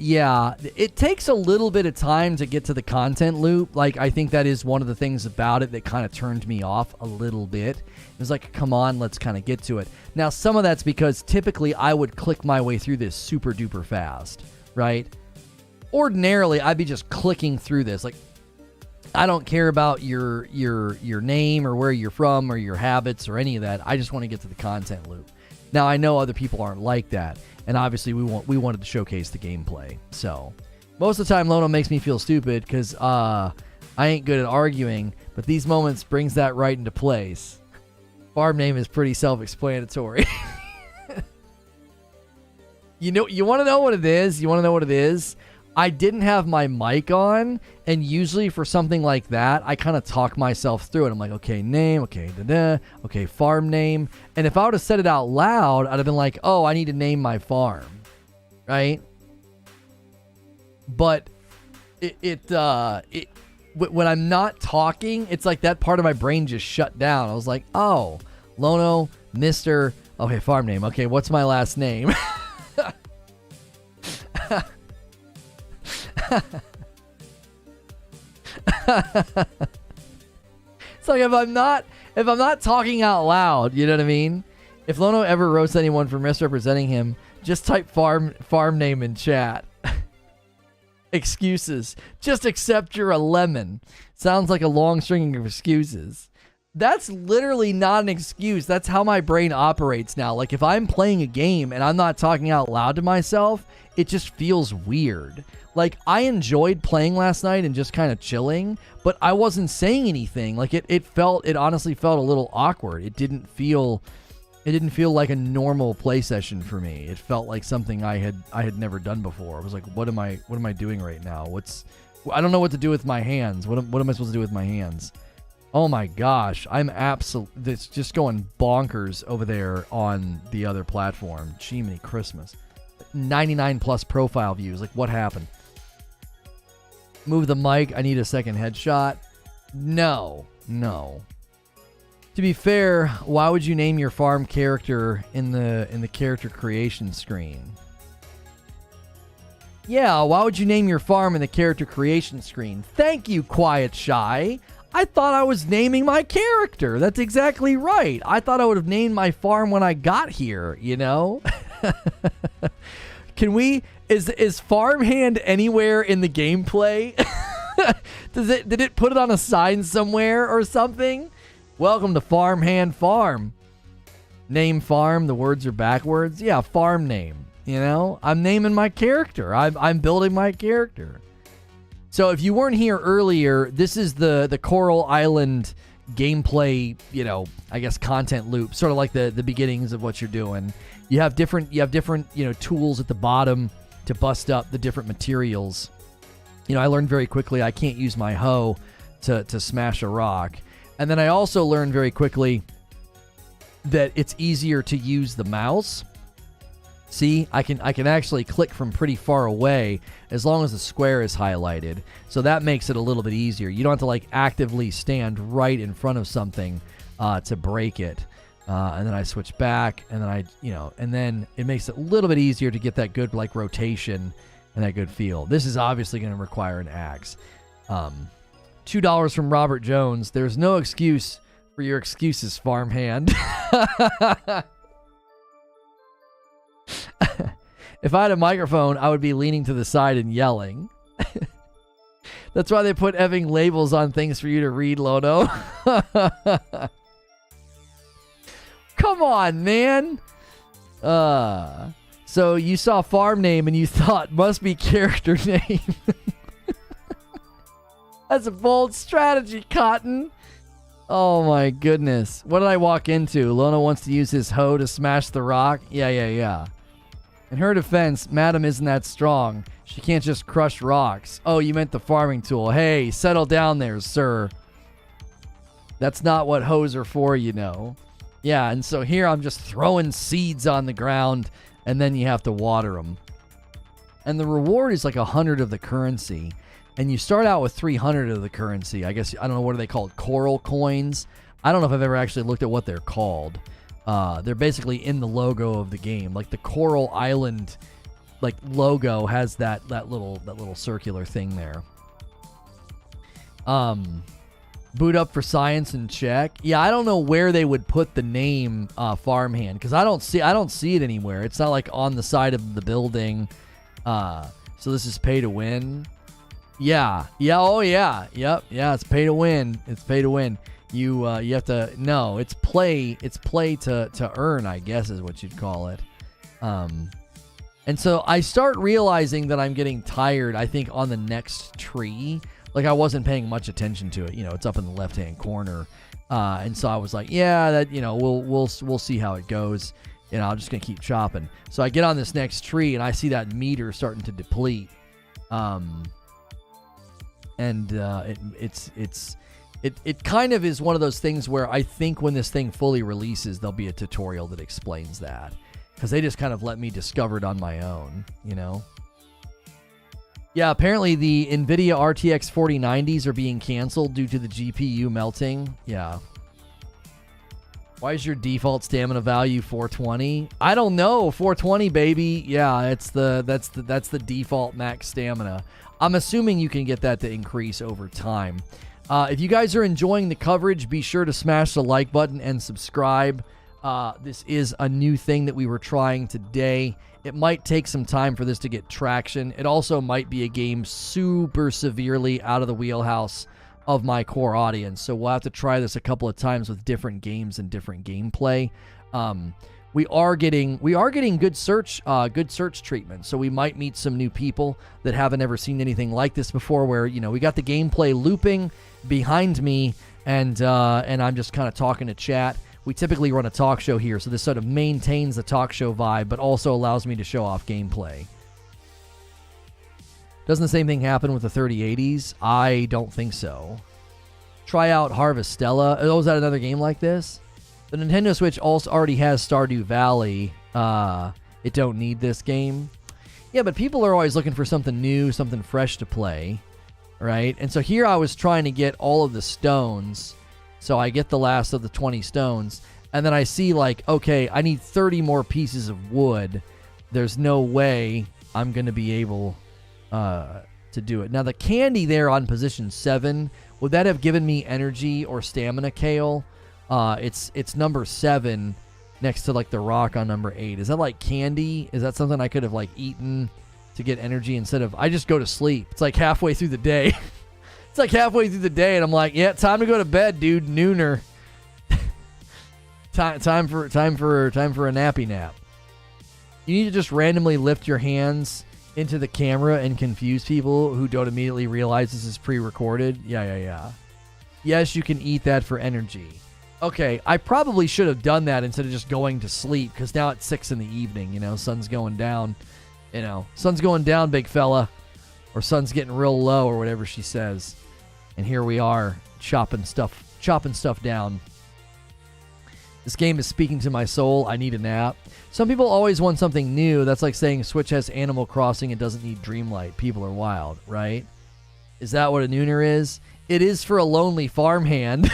It takes a little bit of time to get to the content loop. Like, I think that is one of the things about it that kind of turned me off a little bit. It was like, come on, let's kind of get to it. Now, some of that's because typically I would click my way through this super duper fast, right? Ordinarily, I'd be just clicking through this. Like, I don't care about your name or where you're from or your habits or any of that. I just want to get to the content loop. Now, I know other people aren't like that. And obviously, we wanted to showcase the gameplay. So, most of the time, Lono makes me feel stupid because I ain't good at arguing. But these moments brings that right into place. Farm name is pretty self-explanatory. You want to know what it is? I didn't have my mic on, and usually for something like that, I kind of talk myself through it. I'm like, okay, name, okay, okay, farm name. And if I would have said it out loud, I'd have been like, oh, I need to name my farm, right? But when I'm not talking, it's like that part of my brain just shut down. I was like, oh, Lono, Mr. Okay, farm name. Okay, what's my last name? It's like if I'm not talking out loud, you know what I mean? If Lono ever roasts anyone for misrepresenting him, just type farm name in chat. Excuses. Just accept you're a lemon. Sounds like a long string of excuses. That's literally not an excuse. That's how my brain operates now. Like, if I'm playing a game and I'm not talking out loud to myself, it just feels weird. Like, I enjoyed playing last night and just kind of chilling, but I wasn't saying anything. Like, it honestly felt a little awkward. It didn't feel like a normal play session for me. It felt like something I had never done before. I was like, what am I doing right now? I don't know what to do with my hands. What am I supposed to do with my hands? Oh my gosh, it's just going bonkers over there on the other platform. Jiminy Christmas. 99 plus profile views. Like, what happened? Move the mic. I need a second headshot. No. To be fair, why would you name your farm character in the character creation screen? Yeah, why would you name your farm in the character creation screen? Thank you, Quiet Shy. I thought I was naming my character. That's exactly right. I thought I would have named my farm when I got here, you know? Is farmhand anywhere in the gameplay? Did it put it on a sign somewhere or something? Welcome to Farmhand Farm. Name farm, the words are backwards. Yeah, farm name. You know, I'm naming my character. I'm building my character. So if you weren't here earlier, this is the Coral Island gameplay, I guess content loop, sort of like the beginnings of what you're doing. You have different, tools at the bottom to bust up the different materials. I learned very quickly I can't use my hoe to smash a rock. And then I also learned very quickly that it's easier to use the mouse. See, I can actually click from pretty far away as long as the square is highlighted. So that makes it a little bit easier. You don't have to like actively stand right in front of something to break it. And then I switch back, and then and then it makes it a little bit easier to get that good like rotation and that good feel. This is obviously going to require an axe. $2 from Robert Jones. There's no excuse for your excuses, farmhand. If I had a microphone, I would be leaning to the side and yelling. That's why they put effing labels on things for you to read, Lono. Come on, man. So you saw farm name and you thought must be character name. That's a bold strategy, Cotton. Oh my goodness. What did I walk into? Lono wants to use his hoe to smash the rock? Yeah. In her defense, Madam isn't that strong. She can't just crush rocks. Oh, you meant the farming tool. Hey, settle down there, sir. That's not what hoes are for, Yeah, and so here I'm just throwing seeds on the ground, and then you have to water them. And the reward is like 100 of the currency. And you start out with 300 of the currency. I guess, I don't know, what are they called? Coral coins? I don't know if I've ever actually looked at what they're called. They're basically in the logo of the game. Like the Coral Island like logo has that little circular thing there. Boot up for science and check. Yeah, I don't know where they would put the name farmhand, because I don't see it anywhere. It's not like on the side of the building. So this is pay to win. Yeah. Yep. Yeah, it's pay to win. You have to, no, it's play to earn, I guess is what you'd call it. And so I start realizing that I'm getting tired, I think, on the next tree. Like I wasn't paying much attention to it. It's up in the left-hand corner. And so I was like, yeah, that, we'll see how it goes. I'm just going to keep chopping. So I get on this next tree and I see that meter starting to deplete. It kind of is one of those things where I think when this thing fully releases, there'll be a tutorial that explains that, because they just kind of let me discover it on my own, Yeah, apparently the NVIDIA RTX 4090s are being canceled due to the GPU melting. Yeah. Why is your default stamina value 420? I don't know. 420, baby. Yeah, that's the default max stamina. I'm assuming you can get that to increase over time. If you guys are enjoying the coverage, be sure to smash the like button and subscribe. This is a new thing that we were trying today. It might take some time for this to get traction. It also might be a game super severely out of the wheelhouse of my core audience. So we'll have to try this a couple of times with different games and different gameplay. We are getting good search treatment. So we might meet some new people that haven't ever seen anything like this before, where, we got the gameplay looping behind me and I'm just kind of talking to chat. We typically run a talk show here, so this sort of maintains the talk show vibe, but also allows me to show off gameplay. Doesn't the same thing happen with the 3080s? I don't think so. Try out Harvestella. Oh, is that another game like this? The Nintendo Switch also already has Stardew Valley. It don't need this game. Yeah, but people are always looking for something new, something fresh to play, right? And so here I was trying to get all of the stones. So I get the last of the 20 stones, and then I see like, okay, I need 30 more pieces of wood. There's no way I'm going to be able to do it. Now the candy there on position 7, would that have given me energy or stamina, Kale? It's number 7 next to like the rock on number 8. Is that like candy? Is that something I could have like eaten to get energy instead of, I just go to sleep. It's like halfway through the day. It's like halfway through the day, and I'm like, yeah, time to go to bed, dude. Nooner. time for a nappy nap. You need to just randomly lift your hands into the camera and confuse people who don't immediately realize this is pre-recorded. Yeah. Yes, you can eat that for energy. Okay, I probably should have done that instead of just going to sleep, because now it's 6 in the evening, you know, sun's going down. You know, sun's going down, big fella. Or sun's getting real low, or whatever she says. And here we are, chopping stuff down. This game is speaking to my soul. I need a nap. Some people always want something new. That's like saying Switch has Animal Crossing and doesn't need Dreamlight. People are wild, right? Is that what a nooner is? It is for a lonely farmhand.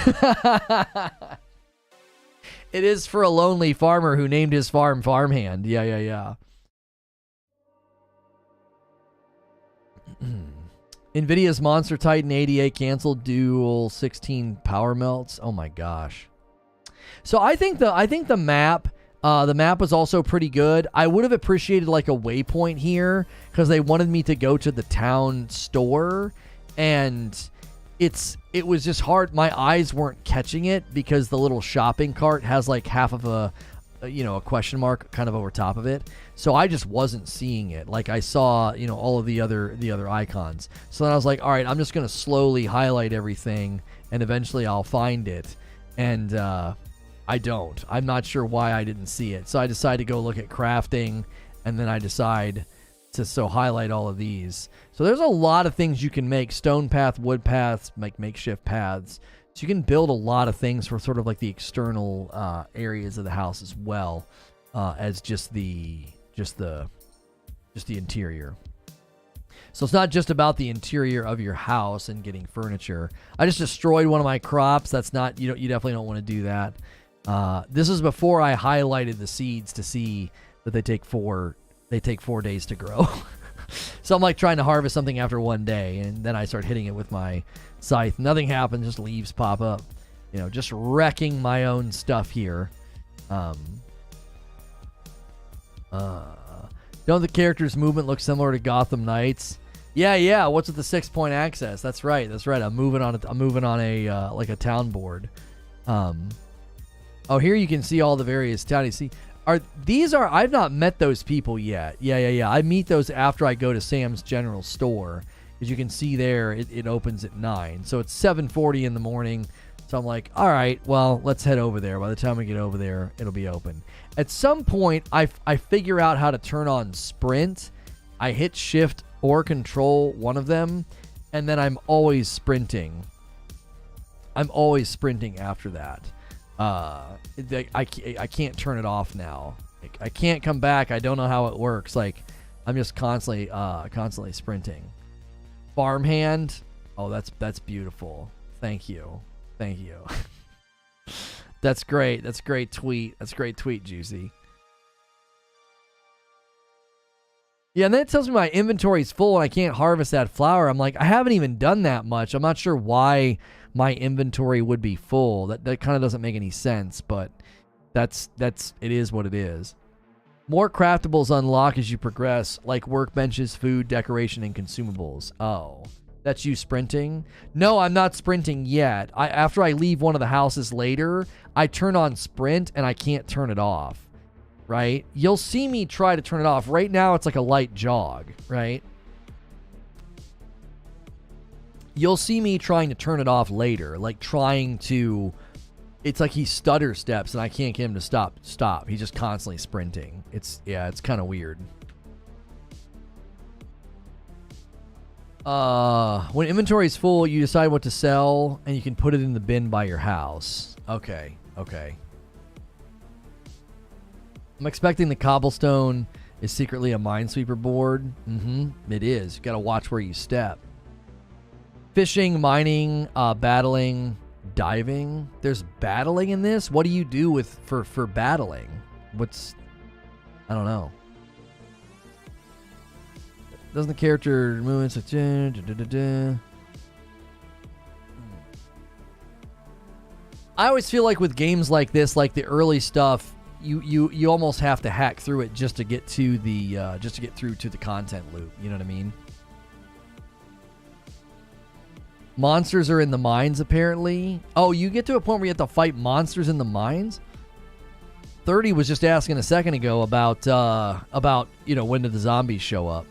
It is for a lonely farmer who named his farm Farmhand. Yeah. NVIDIA's Monster Titan 88 canceled. Dual 16 power melts. Oh my gosh. So I think the map was also pretty good. I would have appreciated like a waypoint here because they wanted me to go to the town store, and it was just hard. My eyes weren't catching it because the little shopping cart has like half of a question mark kind of over top of it. So I just wasn't seeing it. Like I saw, all of the other icons. So then I was like, all right, I'm just going to slowly highlight everything and eventually I'll find it. And I don't. I'm not sure why I didn't see it. So I decided to go look at crafting, and then I decide to highlight all of these. So there's a lot of things you can make. Stone path, wood paths, make makeshift paths. So you can build a lot of things for sort of like the external areas of the house as well as just the interior. So it's not just about the interior of your house and getting furniture. I just destroyed one of my crops. That's not, you definitely don't want to do that. This is before I highlighted the seeds to see that they take 4 days to grow. So I'm like trying to harvest something after 1 day, and then I start hitting it with my scythe. Nothing happens, just leaves pop up. Just wrecking my own stuff here. Don't the character's movement look similar to Gotham Knights? Yeah. What's with the 6-point access? That's right. I'm moving on a like a town board. Oh, here you can see all the various towns. You see, I've not met those people yet. Yeah. I meet those after I go to Sam's General Store. As you can see there, it opens at 9. So it's 7:40 in the morning. So I'm like, all right, well, let's head over there. By the time we get over there, it'll be open. At some point, I figure out how to turn on sprint. I hit shift or control, one of them, and then I'm always sprinting. After that. I can't turn it off now. I can't come back. I don't know how it works. Like, I'm just constantly sprinting. Farmhand. Oh, that's beautiful. Thank you. That's great. That's a great tweet, Juicy. Yeah, and then it tells me my inventory's full and I can't harvest that flower. I'm like, I haven't even done that much. I'm not sure why my inventory would be full. That kind of doesn't make any sense, but it is what it is. More craftables unlock as you progress, like workbenches, food, decoration, and consumables. Oh, that's you sprinting? No, I'm not sprinting yet. After I leave one of the houses later, I turn on sprint and I can't turn it off, right? You'll see me try to turn it off. Right now, it's like a light jog, right? You'll see me trying to turn it off later, like it's like he stutter steps and I can't get him to stop. He's just constantly sprinting. It's kind of weird. When inventory is full, you decide what to sell and you can put it in the bin by your house. Okay. I'm expecting the cobblestone is secretly a minesweeper board. It is. You gotta watch where you step. Fishing, mining, battling, diving. There's battling in this? What do you do for battling? I don't know. Doesn't the character movements like I always feel like with games like this, like the early stuff, you almost have to hack through it just to get to through to the content loop. You know what I mean? Monsters are in the mines, apparently. Oh, you get to a point where you have to fight monsters in the mines? 30 was just asking a second ago about when did the zombies show up.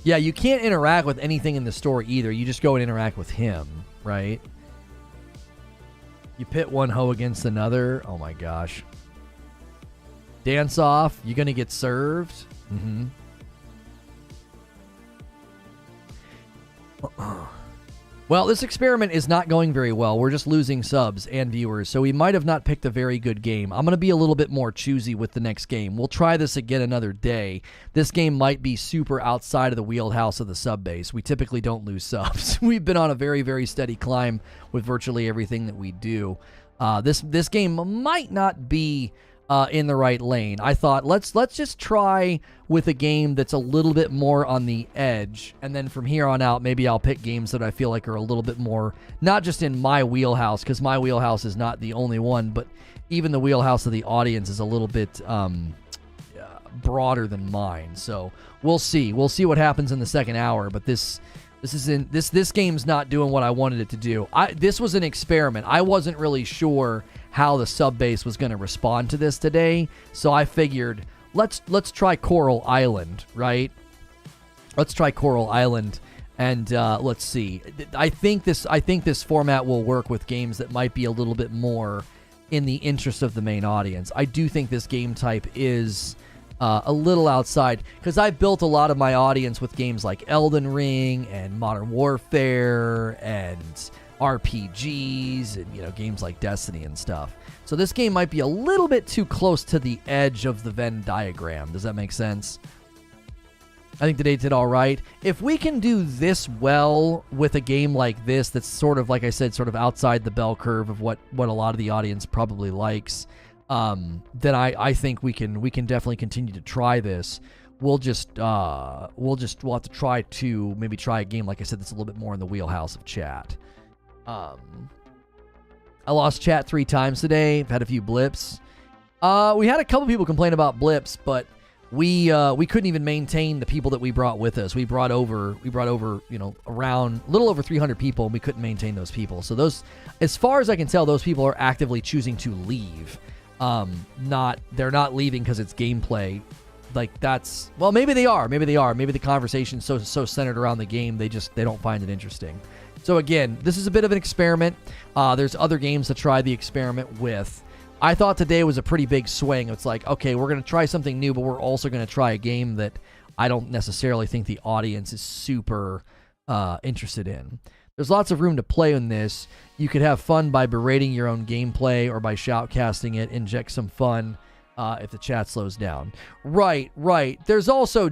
Yeah, you can't interact with anything in the store either. You just go and interact with him, right? You pit one hoe against another. Oh my gosh. Dance off. You're going to get served. Mm-hmm. Well, this experiment is not going very well. We're just losing subs and viewers, so we might have not picked a very good game. I'm going to be a little bit more choosy with the next game. We'll try this again another day. This game might be super outside of the wheelhouse of the sub base. We typically don't lose subs. We've been on a very, very steady climb with virtually everything that we do. This game might not be in the right lane. I thought let's just try with a game that's a little bit more on the edge, and then from here on out maybe I'll pick games that I feel like are a little bit more not just in my wheelhouse, because my wheelhouse is not the only one, but even the wheelhouse of the audience is a little bit broader than mine. So we'll see what happens in the second hour, but this game's not doing what I wanted it to do. This was an experiment. I wasn't really sure how the sub base was going to respond to this today, so I figured let's try Coral Island, right? Let's try Coral Island, and let's see. I think this format will work with games that might be a little bit more in the interest of the main audience. I do think this game type is a little outside, because I built a lot of my audience with games like Elden Ring and Modern Warfare and RPGs and games like Destiny and stuff. So this game might be a little bit too close to the edge of the Venn diagram. Does that make sense? I think today did all right. If we can do this well with a game like this that's sort of, like I said, sort of outside the bell curve of what a lot of the audience probably likes, then I think we can definitely continue to try this. We'll have to try a game, like I said, that's a little bit more in the wheelhouse of chat. I lost chat 3 times today. I've had a few blips. We had a couple people complain about blips, but we couldn't even maintain the people that we brought with us. We brought over around a little over 300 people, and we couldn't maintain those people. So those, as far as I can tell, those people are actively choosing to leave. They're not leaving because it's gameplay. Well, maybe they are. Maybe the conversation's so centered around the game, they don't find it interesting. So again, this is a bit of an experiment. There's other games to try the experiment with. I thought today was a pretty big swing. It's like, okay, we're going to try something new, but we're also going to try a game that I don't necessarily think the audience is super interested in. There's lots of room to play in this. You could have fun by berating your own gameplay or by shoutcasting it, inject some fun if the chat slows down. Right. There's also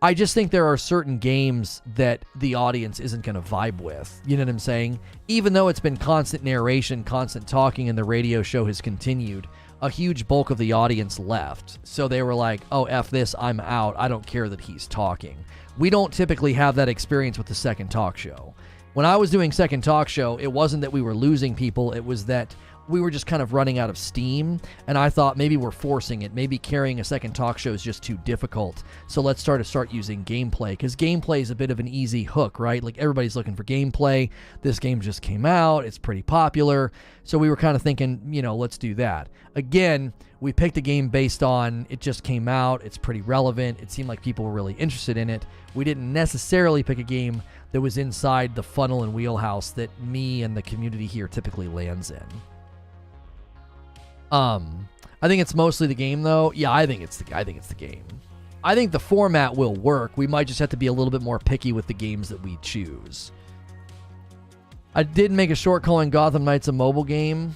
I just think there are certain games that the audience isn't going to vibe with. You know what I'm saying? Even though it's been constant narration, constant talking, and the radio show has continued, a huge bulk of the audience left. So they were like, oh, F this, I'm out. I don't care that he's talking. We don't typically have that experience with the Second Talk Show. When I was doing Second Talk Show, it wasn't that we were losing people. It was that we were just kind of running out of steam, and I thought maybe we're forcing it. Maybe carrying a Second Talk Show is just too difficult. So let's start using gameplay, because gameplay is a bit of an easy hook, right? Like, everybody's looking for gameplay. This game just came out. It's pretty popular. So we were kind of thinking, let's do that. Again, we picked a game based on it just came out. It's pretty relevant. It seemed like people were really interested in it. We didn't necessarily pick a game that was inside the funnel and wheelhouse that me and the community here typically lands in. I think it's mostly the game, though. Yeah, I think it's the game. I think the format will work. We might just have to be a little bit more picky with the games that we choose. I did make a short calling Gotham Knights a mobile game.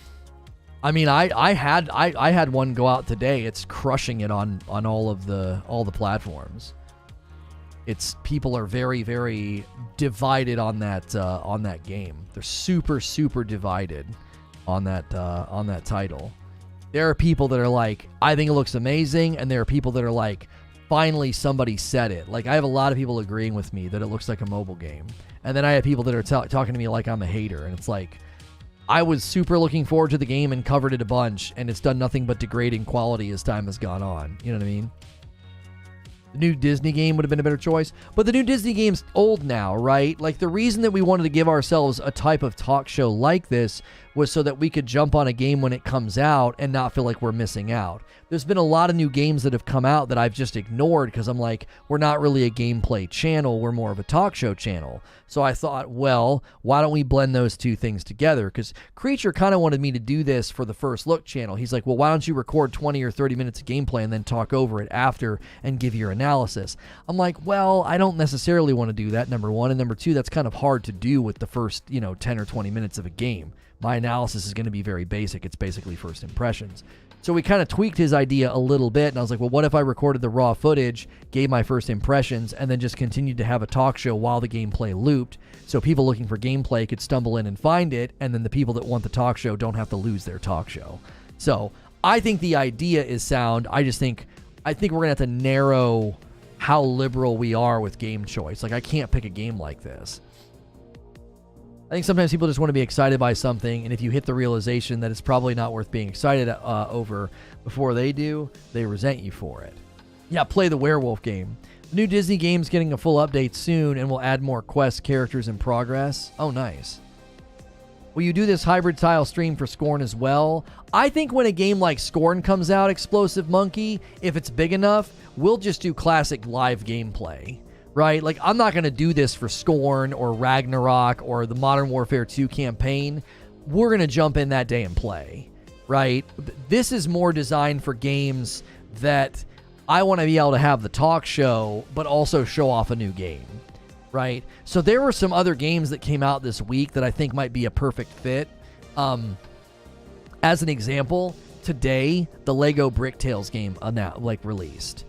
I mean, I had one go out today. It's crushing it on all the platforms. People are very, very divided on that game. They're super, super divided on that title. There are people that are like, I think it looks amazing, and there are people that are like, finally somebody said it. Like, I have a lot of people agreeing with me that it looks like a mobile game, and then I have people that are talking to me like I'm a hater, and it's like, I was super looking forward to the game and covered it a bunch, and it's done nothing but degrading quality as time has gone on. You know what I mean? The new Disney game would have been a better choice. But the new Disney game's old now, right? Like, the reason that we wanted to give ourselves a type of talk show like this was so that we could jump on a game when it comes out and not feel like we're missing out. There's been a lot of new games that have come out that I've just ignored because I'm like, we're not really a gameplay channel. We're more of a talk show channel. So I thought, well, why don't we blend those two things together? Because Creature kind of wanted me to do this for the First Look channel. He's like, well, why don't you record 20 or 30 minutes of gameplay and then talk over it after and give your analysis? I'm like, well, I don't necessarily want to do that, number one. And number two, that's kind of hard to do with the first, 10 or 20 minutes of a game. My analysis is going to be very basic. It's basically first impressions. So we kind of tweaked his idea a little bit, and I was like, well, what if I recorded the raw footage, gave my first impressions, and then just continued to have a talk show while the gameplay looped, so people looking for gameplay could stumble in and find it, and then the people that want the talk show don't have to lose their talk show. So I think the idea is sound. I think we're going to have to narrow how liberal we are with game choice. Like, I can't pick a game like this. I think sometimes people just want to be excited by something, and if you hit the realization that it's probably not worth being excited over before they do, they resent you for it. Yeah, play the werewolf game. The new Disney game's getting a full update soon, and will add more quests, characters, and progress. Oh, nice. Will you do this hybrid-style stream for Scorn as well? I think when a game like Scorn comes out, Explosive Monkey, if it's big enough, we'll just do classic live gameplay. Right? Like, I'm not going to do this for Scorn or Ragnarok or the Modern Warfare 2 campaign. We're going to jump in that day and play. Right? This is more designed for games that I want to be able to have the talk show, but also show off a new game. Right? So there were some other games that came out this week that I think might be a perfect fit. As an example, today, the Lego Brick Tales game released.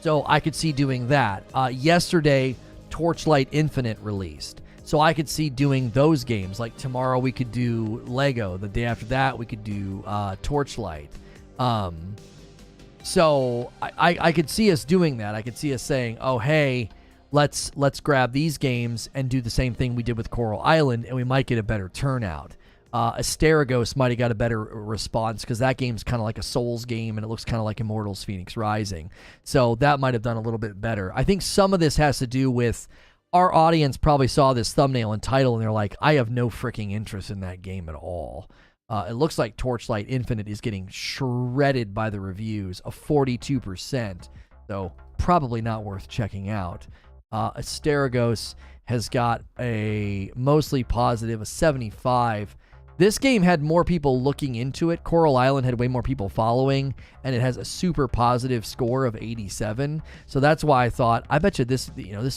So I could see doing that. Yesterday, Torchlight Infinite released. So I could see doing those games. Like tomorrow we could do Lego. The day after that we could do Torchlight. So I could see us doing that. I could see us saying, oh, hey, let's grab these games and do the same thing we did with Coral Island, and we might get a better turnout. Asterigos might have got a better response because that game's kind of like a Souls game and it looks kind of like Immortals Phoenix Rising. So that might have done a little bit better. I think some of this has to do with our audience probably saw this thumbnail and title and they're like, I have no freaking interest in that game at all. It looks like Torchlight Infinite is getting shredded by the reviews, a 42%. So probably not worth checking out. Asterigos has got a mostly positive, a 75. This game had more people looking into it. Coral Island had way more people following, and it has a super positive score of 87. So that's why I thought, I bet you this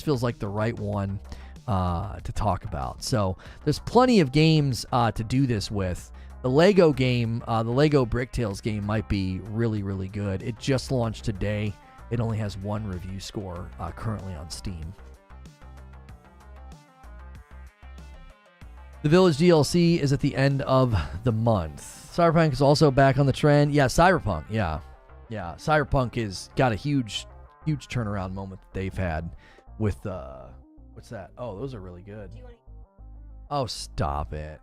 feels like the right one to talk about. So there's plenty of games to do this with. The Lego game, the Lego Brick Tales game might be really, really good. It just launched today. It only has one review score currently on Steam. The Village DLC is at the end of the month. Cyberpunk is also back on the trend. Yeah, Cyberpunk. Yeah. Cyberpunk is got a huge turnaround moment that they've had with what's that? Oh, those are really good. Oh, stop it.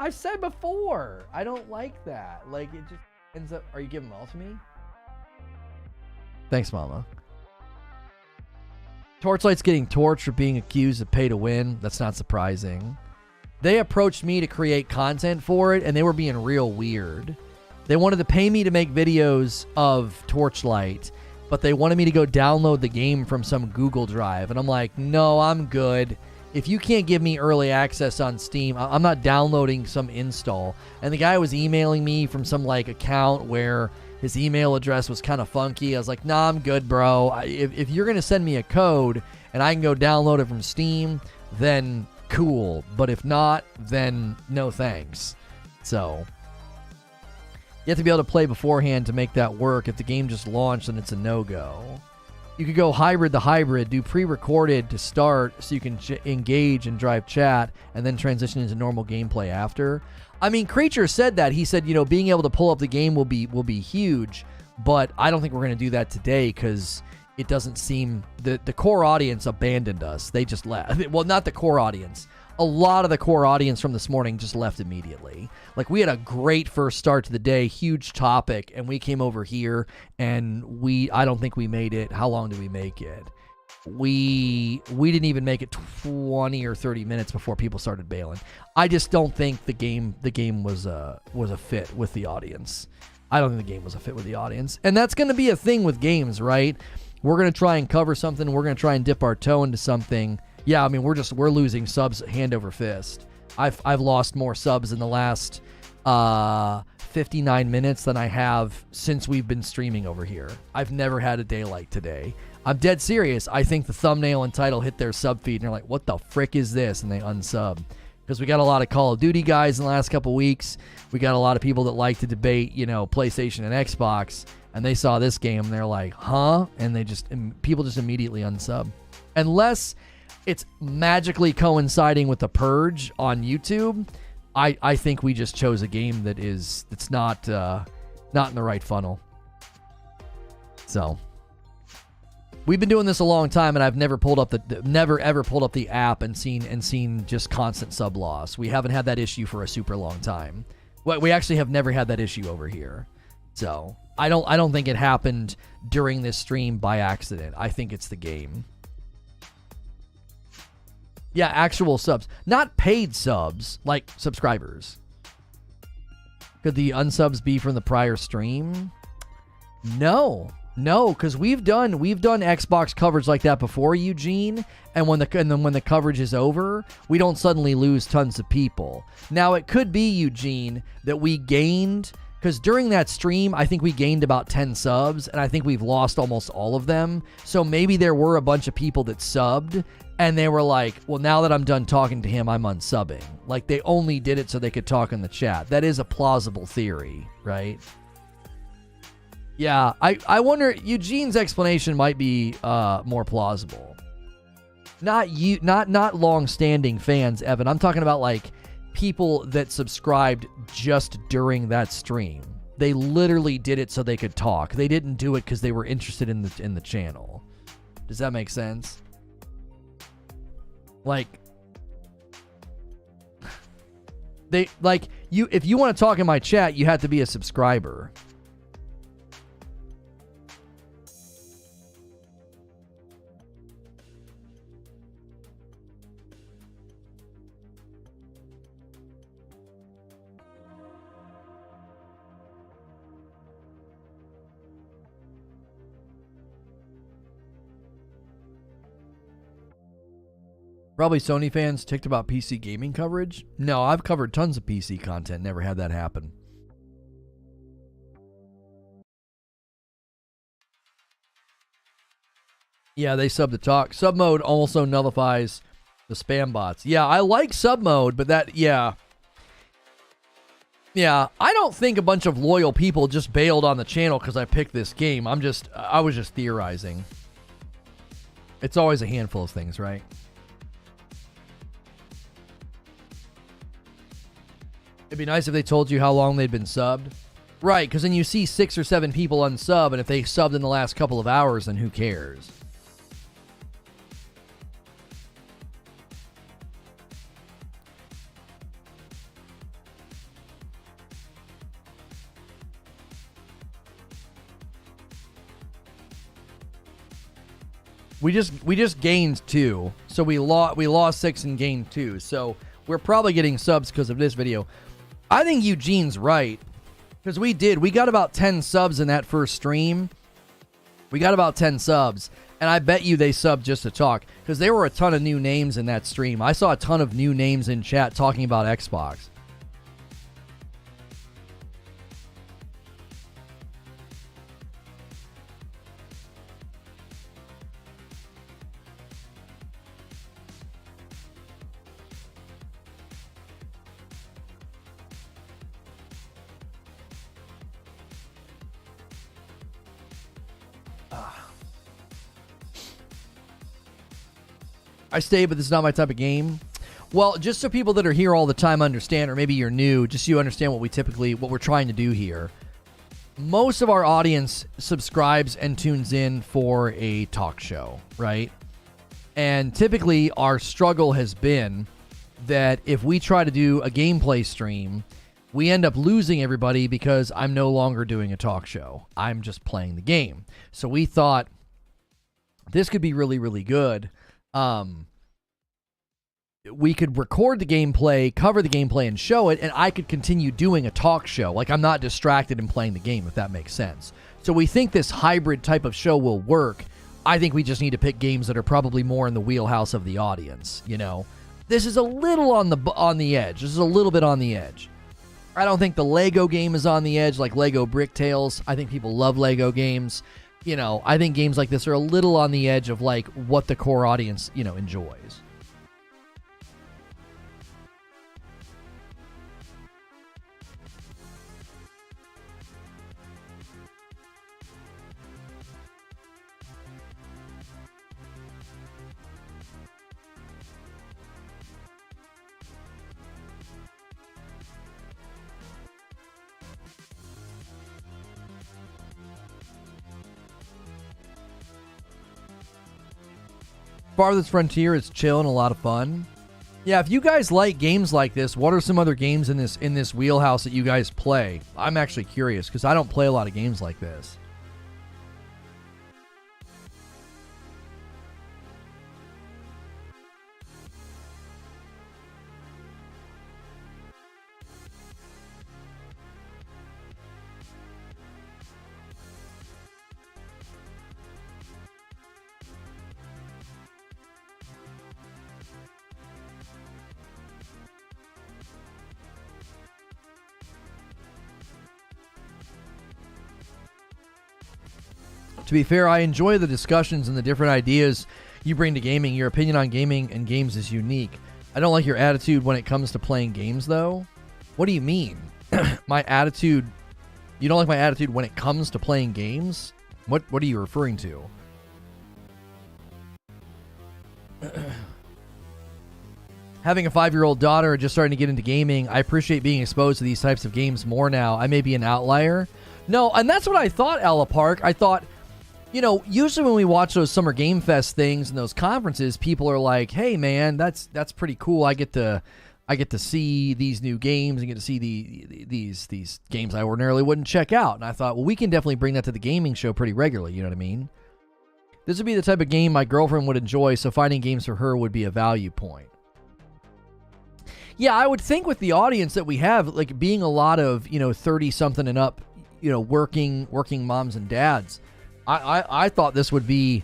I've said before, I don't like that. Like, it just ends up. Are you giving them all to me? Thanks, Mama. Torchlight's getting torched for being accused of pay to win. That's not surprising. They approached me to create content for it, and they were being real weird. They wanted to pay me to make videos of Torchlight, but they wanted me to go download the game from some Google Drive. And I'm like, no, I'm good. If you can't give me early access on Steam, I'm not downloading some install. And the guy was emailing me from some account where his email address was kind of funky. I was like, nah, I'm good, bro. If you're going to send me a code and I can go download it from Steam, then cool. But if not, then no thanks. So you have to be able to play beforehand to make that work. If the game just launched, then it's a no-go. You could go hybrid the hybrid, do pre-recorded to start so you can engage and drive chat, and then transition into normal gameplay after. I mean, Creature said that. He said, being able to pull up the game will be huge, but I don't think we're going to do that today because it doesn't seem... The core audience abandoned us. They just left. Well, not the core audience. a lot of the core audience from this morning just left immediately. Like, we had a great first start to the day, huge topic, and we came over here, and I don't think we made it. How long did we make it? We didn't even make it 20 or 30 minutes before people started bailing. I just don't think the game was a fit with the audience. I don't think the game was a fit with the audience. And that's going to be a thing with games, right? We're going to try and cover something. We're going to try and dip our toe into something. Yeah, I mean, we're losing subs hand over fist. I've lost more subs in the last 59 minutes than I have since we've been streaming over here. I've never had a day like today. I'm dead serious. I think the thumbnail and title hit their sub feed and they're like, what the frick is this? And they unsub. Because we got a lot of Call of Duty guys in the last couple weeks. We got a lot of people that like to debate, PlayStation and Xbox. And they saw this game and they're like, huh? And people just immediately unsub. Unless it's magically coinciding with the purge on YouTube, I think we just chose a game that's not in the right funnel. So we've been doing this a long time, and I've never ever pulled up the app and seen just constant sub loss. We haven't had that issue for a super long time. We actually have never had that issue over here. So I don't think it happened during this stream by accident. I think it's the game. Yeah, actual subs. Not paid subs, like subscribers. Could the unsubs be from the prior stream? No, because we've done Xbox coverage like that before, Eugene. And then when the coverage is over, we don't suddenly lose tons of people. Now, it could be, Eugene, that we gained, because during that stream, I think we gained about 10 subs, and I think we've lost almost all of them. So maybe there were a bunch of people that subbed, and they were like, well, now that I'm done talking to him, I'm unsubbing. Like, they only did it so they could talk in the chat. That is a plausible theory, right? Yeah, I wonder, Eugene's explanation might be more plausible. Not long-standing fans, Evan. I'm talking about, like, people that subscribed just during that stream. They literally did it so they could talk. They didn't do it because they were interested in the channel. Does that make sense? Like, if you want to talk in my chat, you have to be a subscriber. Probably Sony fans ticked about PC gaming coverage. No, I've covered tons of PC content. Never had that happen. Yeah, they sub to talk. Sub mode also nullifies the spam bots. Yeah, I like sub mode, but yeah, I don't think a bunch of loyal people just bailed on the channel because I picked this game. I was just theorizing. It's always a handful of things, right? It'd be nice if they told you how long they'd been subbed. Right, because then you see 6 or 7 people unsub, and if they subbed in the last couple of hours, then who cares? We just gained 2, so we lost 6 and gained 2. So we're probably getting subs because of this video. I think Eugene's right, because we got about 10 subs in that first stream. We got about 10 subs, and I bet you they subbed just to talk, because there were a ton of new names in that stream. I saw a ton of new names in chat talking about Xbox. I stay, but this is not my type of game. Well, just so people that are here all the time understand, or maybe you're new, just so you understand what we're trying to do here. Most of our audience subscribes and tunes in for a talk show, right? And typically our struggle has been that if we try to do a gameplay stream, we end up losing everybody because I'm no longer doing a talk show. I'm just playing the game. So we thought this could be really, really good. We could record the gameplay, cover the gameplay, and show it, and I could continue doing a talk show. Like, I'm not distracted in playing the game, if that makes sense. So we think this hybrid type of show will work. I think we just need to pick games that are probably more in the wheelhouse of the audience, you know? This is a little on the edge. This is a little bit on the edge. I don't think the Lego game is on the edge, like Lego Brick Tales. I think people love Lego games. You know, I think games like this are a little on the edge of, like, what the core audience, you know, enjoys. Farthest Frontier is chill and a lot of fun. Yeah, if you guys like games like this, what are some other games in this wheelhouse that you guys play? I'm actually curious because I don't play a lot of games like this. To be fair, I enjoy the discussions and the different ideas you bring to gaming. Your opinion on gaming and games is unique. I don't like your attitude when it comes to playing games, though. What do you mean? My attitude... You don't like my attitude when it comes to playing games? What are you referring to? Having a 5-year-old daughter just starting to get into gaming, I appreciate being exposed to these types of games more now. I may be an outlier. No, and that's what I thought, Ella Park. I thought... You know, usually when we watch those Summer Game Fest things and those conferences, people are like, "Hey, man, that's pretty cool. I get to see these new games and get to see these games I ordinarily wouldn't check out." And I thought, well, we can definitely bring that to the gaming show pretty regularly. You know what I mean? This would be the type of game my girlfriend would enjoy, so finding games for her would be a value point. Yeah, I would think with the audience that we have, like being a lot of 30-something and up, working moms and dads. I thought this would be,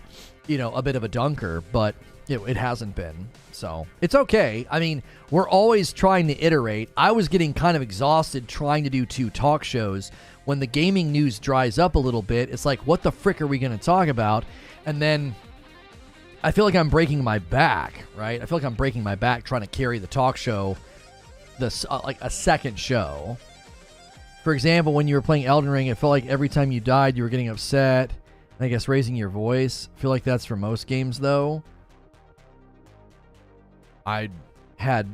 a bit of a dunker, but it hasn't been. So it's okay. I mean, we're always trying to iterate. I was getting kind of exhausted trying to do 2 talk shows. When the gaming news dries up a little bit, it's like, what the frick are we going to talk about? And then I feel like I'm breaking my back, right? I feel like I'm breaking my back trying to carry the talk show, like a second show. For example, when you were playing Elden Ring, it felt like every time you died, you were getting upset. I guess raising your voice. I feel like that's for most games, though. I had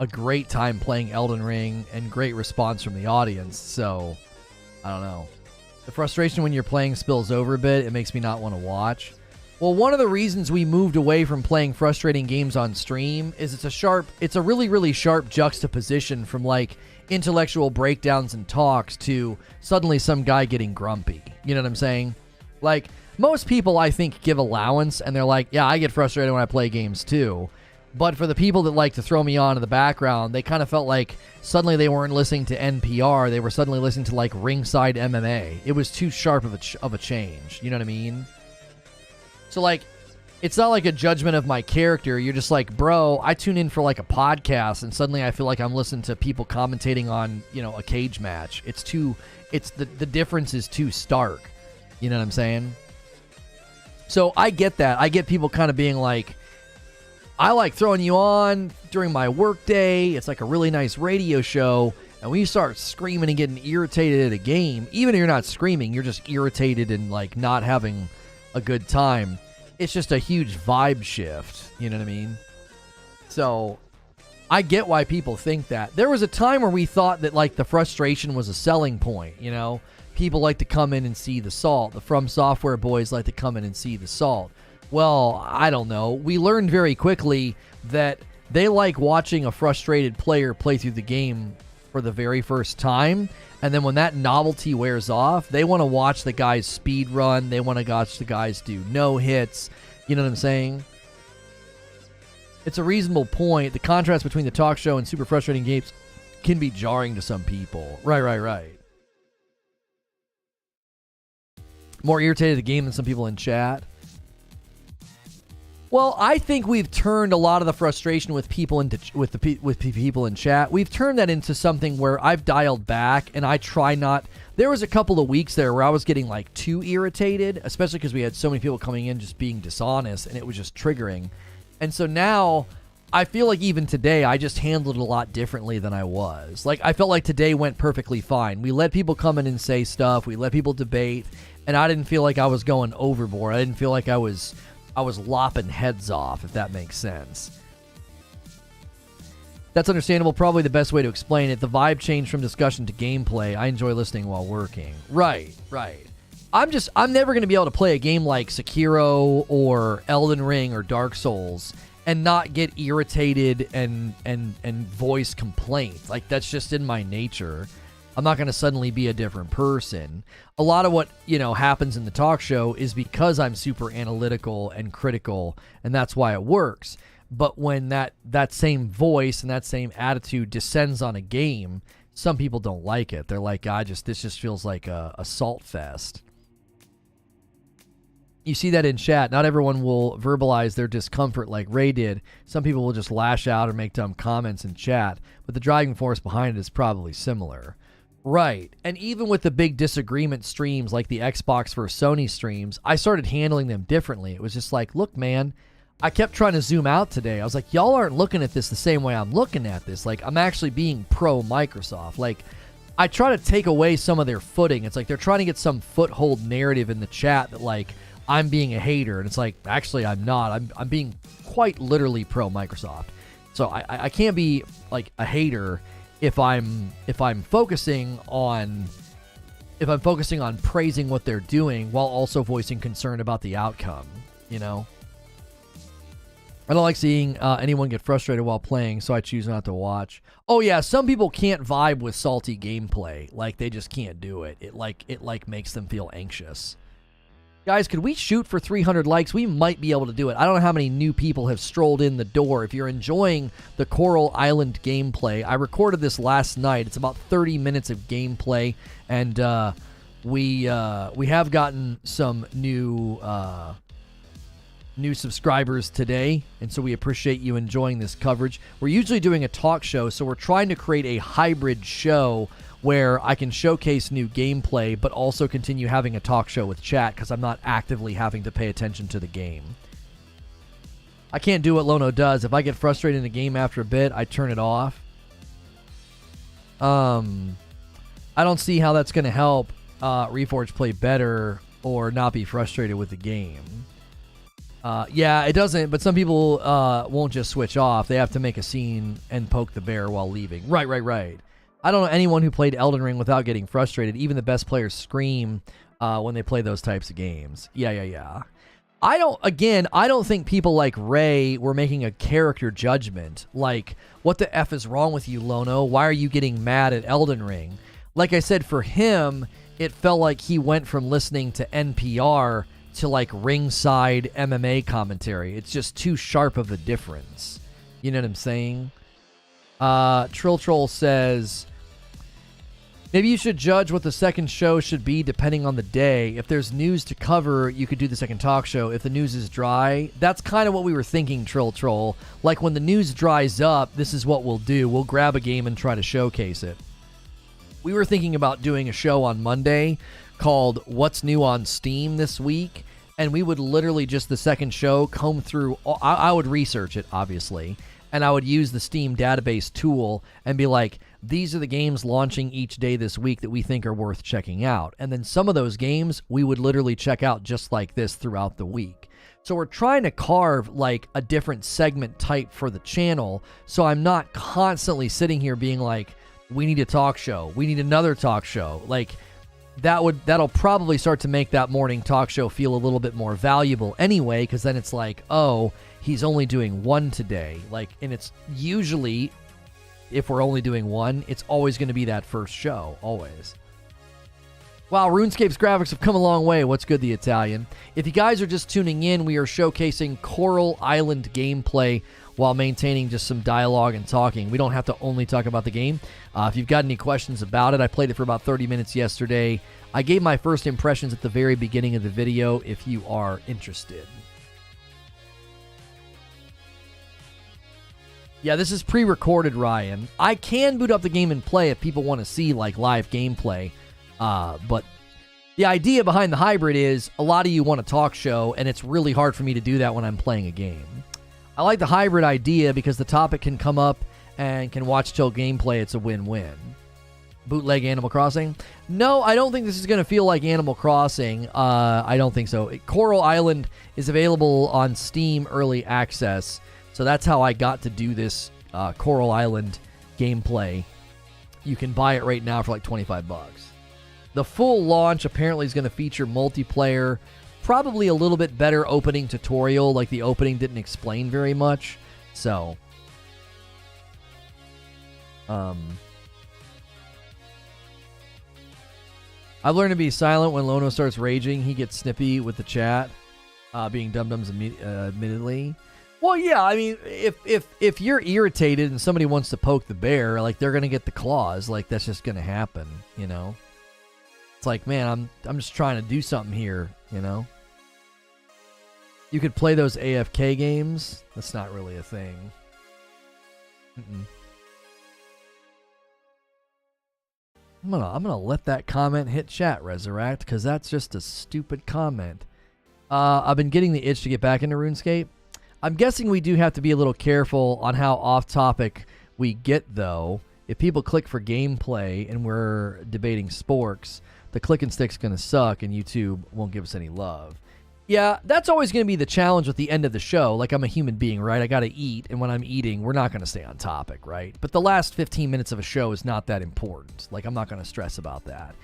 a great time playing Elden Ring and great response from the audience, so I don't know. The frustration when you're playing spills over a bit. It makes me not want to watch. Well, one of the reasons we moved away from playing frustrating games on stream is it's a really, really sharp juxtaposition from like intellectual breakdowns and talks to suddenly some guy getting grumpy. You know what I'm saying? Like, most people, I think, give allowance, and they're like, yeah, I get frustrated when I play games, too. But for the people that like to throw me on in the background, they kind of felt like suddenly they weren't listening to NPR. They were suddenly listening to, like, Ringside MMA. It was too sharp of a change. You know what I mean? So, like, it's not like a judgment of my character. You're just like, bro, I tune in for, like, a podcast, and suddenly I feel like I'm listening to people commentating on, a cage match. The difference is too stark. You know what I'm saying? So I get that. I get people kind of being like, I like throwing you on during my work day. It's like a really nice radio show. And when you start screaming and getting irritated at a game, even if you're not screaming, you're just irritated and like not having a good time. It's just a huge vibe shift. You know what I mean? So I get why people think that. There was a time where we thought that like the frustration was a selling point, People like to come in and see the salt. The From Software boys like to come in and see the salt. Well, I don't know. We learned very quickly that They like watching a frustrated player play through the game for the very first time, and then when that novelty wears off, they want to watch the guys speed run. They want to watch the guys do no hits. You know what I'm saying? It's a reasonable point. The contrast between the talk show and super frustrating games can be jarring to some people. Right. More irritated at the game than some people in chat. Well, I think we've turned a lot of the frustration with people with people in chat. We've turned that into something where I've dialed back, and I try not. There was a couple of weeks there where I was getting like too irritated, especially because we had so many people coming in just being dishonest, and it was just triggering. And so now I feel like even today I just handled it a lot differently than I was. Like, I felt like today went perfectly fine. We let people come in and say stuff. We let people debate, and I didn't feel like I was going overboard. I didn't feel like I was lopping heads off, if that makes sense. That's understandable. Probably the best way to explain it. The vibe changed from discussion to gameplay. I enjoy listening while working. Right. I'm never going to be able to play a game like Sekiro or Elden Ring or Dark Souls and not get irritated and voice complaints. Like, that's just in my nature. I'm not going to suddenly be a different person. A lot of what, happens in the talk show is because I'm super analytical and critical, and that's why it works. But when that same voice and that same attitude descends on a game, some people don't like it. They're like, this just feels like a salt fest. You see that in chat. Not everyone will verbalize their discomfort like Ray did. Some people will just lash out or make dumb comments in chat, but the driving force behind it is probably similar. Right. And even with the big disagreement streams like the Xbox versus Sony streams, I started handling them differently. It was just like, look, man, I kept trying to zoom out today. I was like, y'all aren't looking at this the same way I'm looking at this. Like, I'm actually being pro Microsoft. Like, I try to take away some of their footing. It's like they're trying to get some foothold narrative in the chat that, like, I'm being a hater. And it's like, actually, I'm not. I'm being quite literally pro Microsoft. So I can't be, like, a hater if I'm focusing on praising what they're doing while also voicing concern about the outcome, I don't like seeing anyone get frustrated while playing, so I choose not to watch. Oh yeah, some people can't vibe with salty gameplay. Like, they just can't do it. It makes them feel anxious. Guys, could we shoot for 300 likes? We might be able to do it. I don't know how many new people have strolled in the door. If you're enjoying the Coral Island gameplay, I recorded this last night. It's about 30 minutes of gameplay, and we have gotten some new subscribers today, and so we appreciate you enjoying this coverage. We're usually doing a talk show, so we're trying to create a hybrid show where I can showcase new gameplay, but also continue having a talk show with chat because I'm not actively having to pay attention to the game. I can't do what Lono does. If I get frustrated in the game after a bit, I turn it off. I don't see how that's going to help Reforge play better or not be frustrated with the game. Yeah, it doesn't, but some people won't just switch off. They have to make a scene and poke the bear while leaving. Right. I don't know anyone who played Elden Ring without getting frustrated. Even the best players scream when they play those types of games. Yeah. I don't think people like Ray were making a character judgment. Like, what the F is wrong with you, Lono? Why are you getting mad at Elden Ring? Like I said, for him, it felt like he went from listening to NPR to, like, ringside MMA commentary. It's just too sharp of a difference. You know what I'm saying? Trill Troll says, maybe you should judge what the second show should be depending on the day. If there's news to cover, you could do the second talk show. If the news is dry, that's kind of what we were thinking, Trill Troll. Like, when the news dries up, this is what we'll do. We'll grab a game and try to showcase it. We were thinking about doing a show on Monday called What's New on Steam This Week, and we would literally just the second show comb through. I would research it, obviously, and I would use the Steam database tool and be like, these are the games launching each day this week that we think are worth checking out. And then some of those games we would literally check out just like this throughout the week. So we're trying to carve like a different segment type for the channel, so I'm not constantly sitting here being like, we need a talk show, we need another talk show. Like, that'll probably start to make that morning talk show feel a little bit more valuable anyway, because then it's like, oh, he's only doing one today. Like, and it's usually, if we're only doing one, it's always going to be that first show, always. Wow, RuneScape's graphics have come a long way. What's good, the Italian? If you guys are just tuning in, we are showcasing Coral Island gameplay while maintaining just some dialogue and talking. We don't have to only talk about the game. If you've got any questions about it, I played it for about 30 minutes yesterday. I gave my first impressions at the very beginning of the video if you are interested. Yeah, this is pre-recorded, Ryan. I can boot up the game and play if people want to see like live gameplay. But the idea behind the hybrid is a lot of you want a talk show, and it's really hard for me to do that when I'm playing a game. I like the hybrid idea because the topic can come up and can watch till gameplay. It's a win-win. Bootleg Animal Crossing? No, I don't think this is going to feel like Animal Crossing. I don't think so. Coral Island is available on Steam Early Access, so that's how I got to do this Coral Island gameplay. You can buy it right now for like 25 bucks. The full launch apparently is going to feature multiplayer, probably a little bit better opening tutorial, like the opening didn't explain very much. So, I've learned to be silent when Lono starts raging. He gets snippy with the chat, being dum-dums admittedly. Well, yeah, I mean, if you're irritated and somebody wants to poke the bear, like, they're going to get the claws. Like, that's just going to happen, you know? It's like, man, I'm just trying to do something here, you know? You could play those AFK games. That's not really a thing. I'm gonna let that comment hit chat, Resurrect, because that's just a stupid comment. I've been getting the itch to get back into RuneScape. I'm guessing we do have to be a little careful on how off-topic we get, though. If people click for gameplay and we're debating sporks, the click and stick's going to suck and YouTube won't give us any love. Yeah, that's always going to be the challenge with the end of the show. Like, I'm a human being, right? I got to eat, and when I'm eating, we're not going to stay on topic, right? But the last 15 minutes of a show is not that important. Like, I'm not going to stress about that.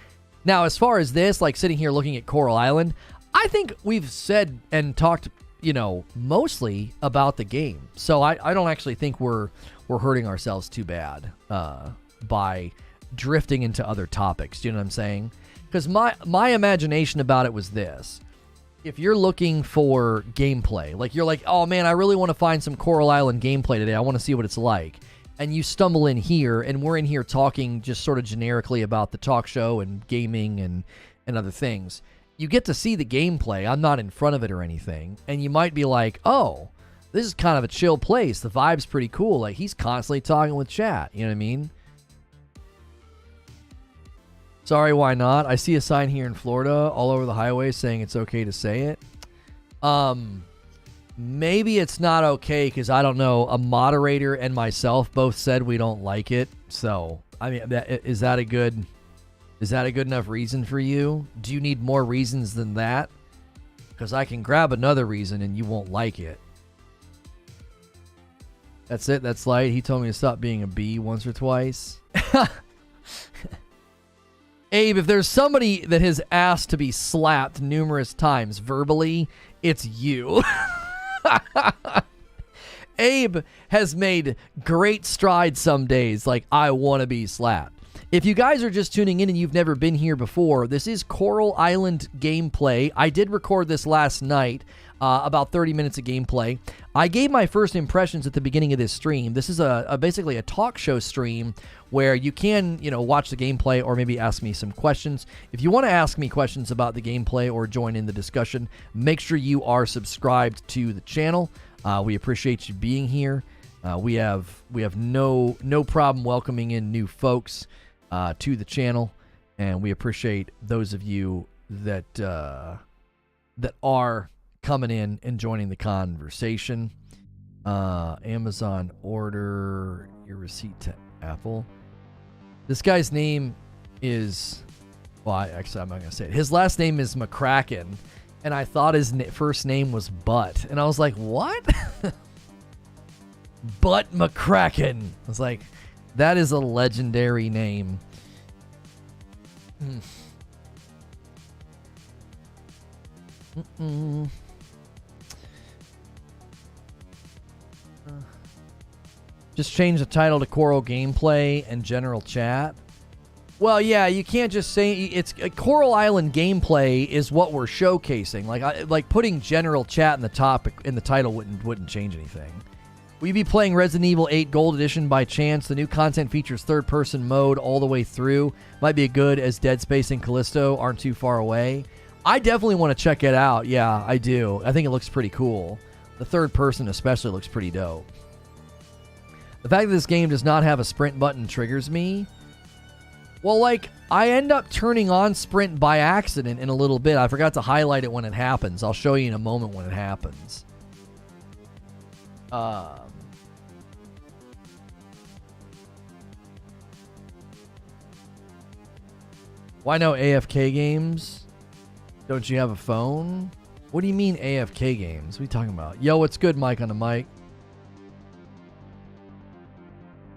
Now, as far as this, like sitting here looking at Coral Island, I think we've said and talked, you know, mostly about the game. So I don't actually think we're hurting ourselves too bad by drifting into other topics. Do you know what I'm saying? Because my imagination about it was this. If you're looking for gameplay, like you're like, oh man, I really want to find some Coral Island gameplay today. I want to see what it's like. And you stumble in here, and we're in here talking just sort of generically about the talk show and gaming and other things. You get to see the gameplay. I'm not in front of it or anything. And you might be like, oh, this is kind of a chill place. The vibe's pretty cool. Like, he's constantly talking with chat. You know what I mean? Sorry, why not? I see a sign here in Florida all over the highway saying it's okay to say it. Maybe it's not okay because, I don't know, a moderator and myself both said we don't like it. So, I mean, is that a good enough reason for you? Do you need more reasons than that? Because I can grab another reason and you won't like it. That's it. That's light. He told me to stop being a bee once or twice. Abe, if there's somebody that has asked to be slapped numerous times verbally, it's you. Abe has made great strides some days. Like, I want to be slapped. If you guys are just tuning in and you've never been here before, this is Coral Island gameplay. I did record this last night, about 30 minutes of gameplay. I gave my first impressions at the beginning of this stream. This is basically a talk show stream where you can, you know, watch the gameplay or maybe ask me some questions. If you want to ask me questions about the gameplay or join in the discussion, make sure you are subscribed to the channel. We appreciate you being here. We have no problem welcoming in new folks to the channel, and we appreciate those of you that are coming in and joining the conversation. Amazon order your receipt to Apple. This guy's name is, well, actually, I'm not going to say it. His last name is McCracken, and I thought his first name was Butt. And I was like, what? Butt McCracken. I was like, that is a legendary name. Just change the title to Coral Gameplay and General Chat. Well, yeah, you can't just say it's Coral Island Gameplay is what we're showcasing. Like putting General Chat in the topic in the title wouldn't change anything. Will you be playing Resident Evil 8 Gold Edition by chance? The new content features third-person mode all the way through. Might be good as Dead Space and Callisto aren't too far away. I definitely want to check it out. Yeah, I do. I think it looks pretty cool. The third person especially looks pretty dope. The fact that this game does not have a sprint button triggers me. Well, like, I end up turning on sprint by accident in a little bit. I forgot to highlight it when it happens. I'll show you in a moment when it happens. Why no AFK games? Don't you have a phone? What do you mean AFK games? What are you talking about? Yo, what's good, Mike on the mic?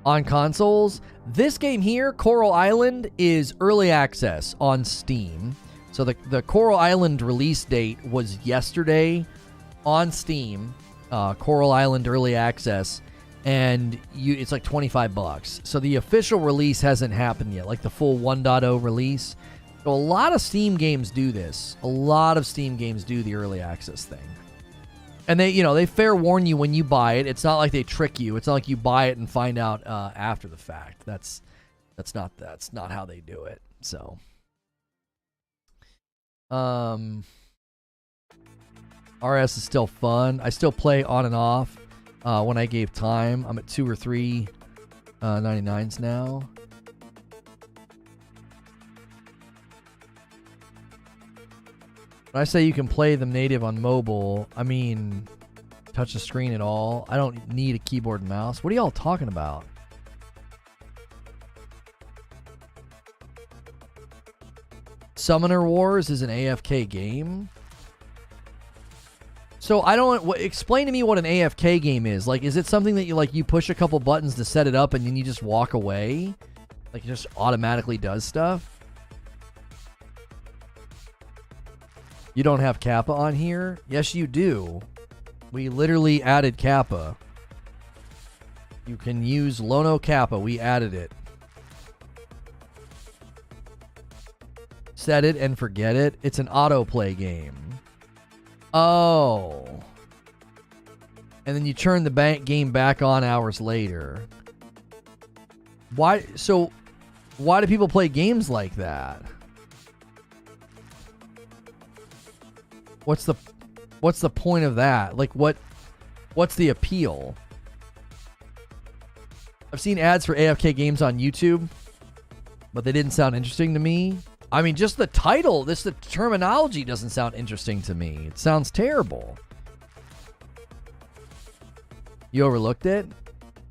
On consoles, this game here, Coral Island, is early access on Steam. So the Coral Island release date was yesterday on Steam. Coral Island early access, and it's like $25. So the official release hasn't happened yet, like the full 1.0 release. So a lot of Steam games do this. A lot of Steam games do the early access thing. And they fair warn you when you buy it. It's not like they trick you. It's not like you buy it and find out after the fact. That's not how they do it. So, RS is still fun. I still play on and off when I gave time. I'm at 2 or 3 99s now. When I say you can play them native on mobile, I mean touch the screen at all. I don't need a keyboard and mouse. What are y'all talking about? Summoner Wars is an AFK game? So I don't... explain to me what an AFK game is. Like, is it something that you push a couple buttons to set it up and then you just walk away? Like, it just automatically does stuff? You don't have Kappa on here? Yes, you do. We literally added Kappa. You can use Lono Kappa. We added it. Set it and forget it. It's an autoplay game. Oh. And then you turn the game back on hours later. Why? So, why do people play games like that? What's the point of that? Like, what's the appeal? I've seen ads for AFK games on YouTube, but they didn't sound interesting to me. I mean, just the title, the terminology doesn't sound interesting to me. It sounds terrible. You overlooked it?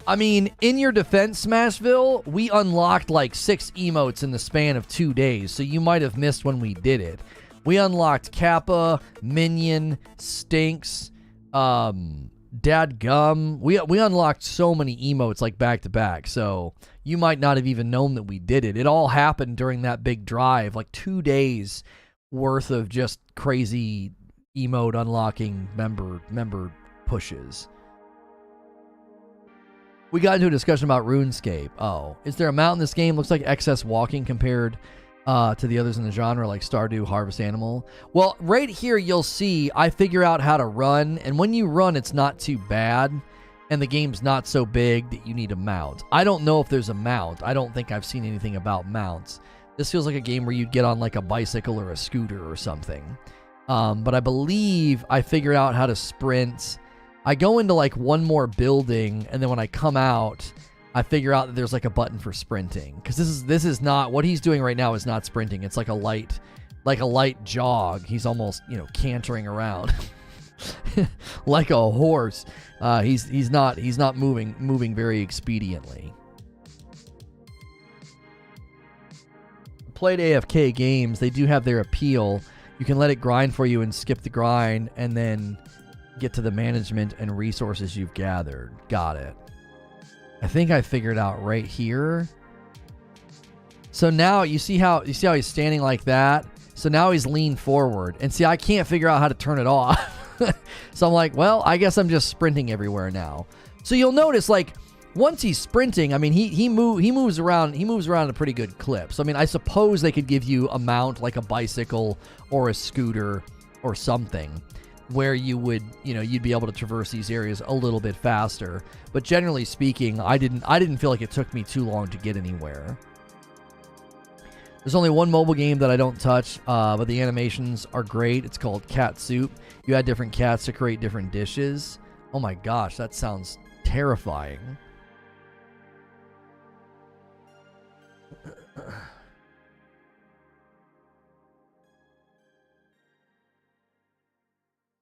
I mean, in your defense, Smashville, we unlocked like 6 emotes in the span of 2 days, so you might have missed when we did it. We unlocked Kappa, Minion, Stinks, Dadgum. We unlocked so many emotes like back to back, so you might not have even known that we did it. It all happened during that big drive, like 2 days worth of just crazy emote unlocking member pushes. We got into a discussion about RuneScape. Oh, is there a mount in this game? Looks like excess walking compared to the others in the genre, like Stardew, Harvest Animal. Well, right here you'll see I figure out how to run, and when you run, it's not too bad, and the game's not so big that you need a mount. I don't know if there's a mount. I don't think I've seen anything about mounts. This feels like a game where you'd get on like a bicycle or a scooter or something. But I believe I figured out how to sprint. I go into like one more building, and then when I come out, I figure out that there's like a button for sprinting, because this is not what he's doing right now. Is not sprinting. It's like a light jog. He's almost cantering around like a horse. He's not moving very expediently. Played AFK games. They do have their appeal. You can let it grind for you and skip the grind, and then get to the management and resources you've gathered. Got it. I think I figured out right here. So now you see how he's standing like that. So now he's leaned forward, and see, I can't figure out how to turn it off. So I'm like, well, I guess I'm just sprinting everywhere now. So you'll notice, like, once he's sprinting, I mean, he moves around at a pretty good clip. So I mean, I suppose they could give you a mount like a bicycle or a scooter or something, where you would, you'd be able to traverse these areas a little bit faster. But generally speaking, I didn't feel like it took me too long to get anywhere. There's only one mobile game that I don't touch, but the animations are great. It's called Cat Soup. You add different cats to create different dishes. Oh my gosh, that sounds terrifying.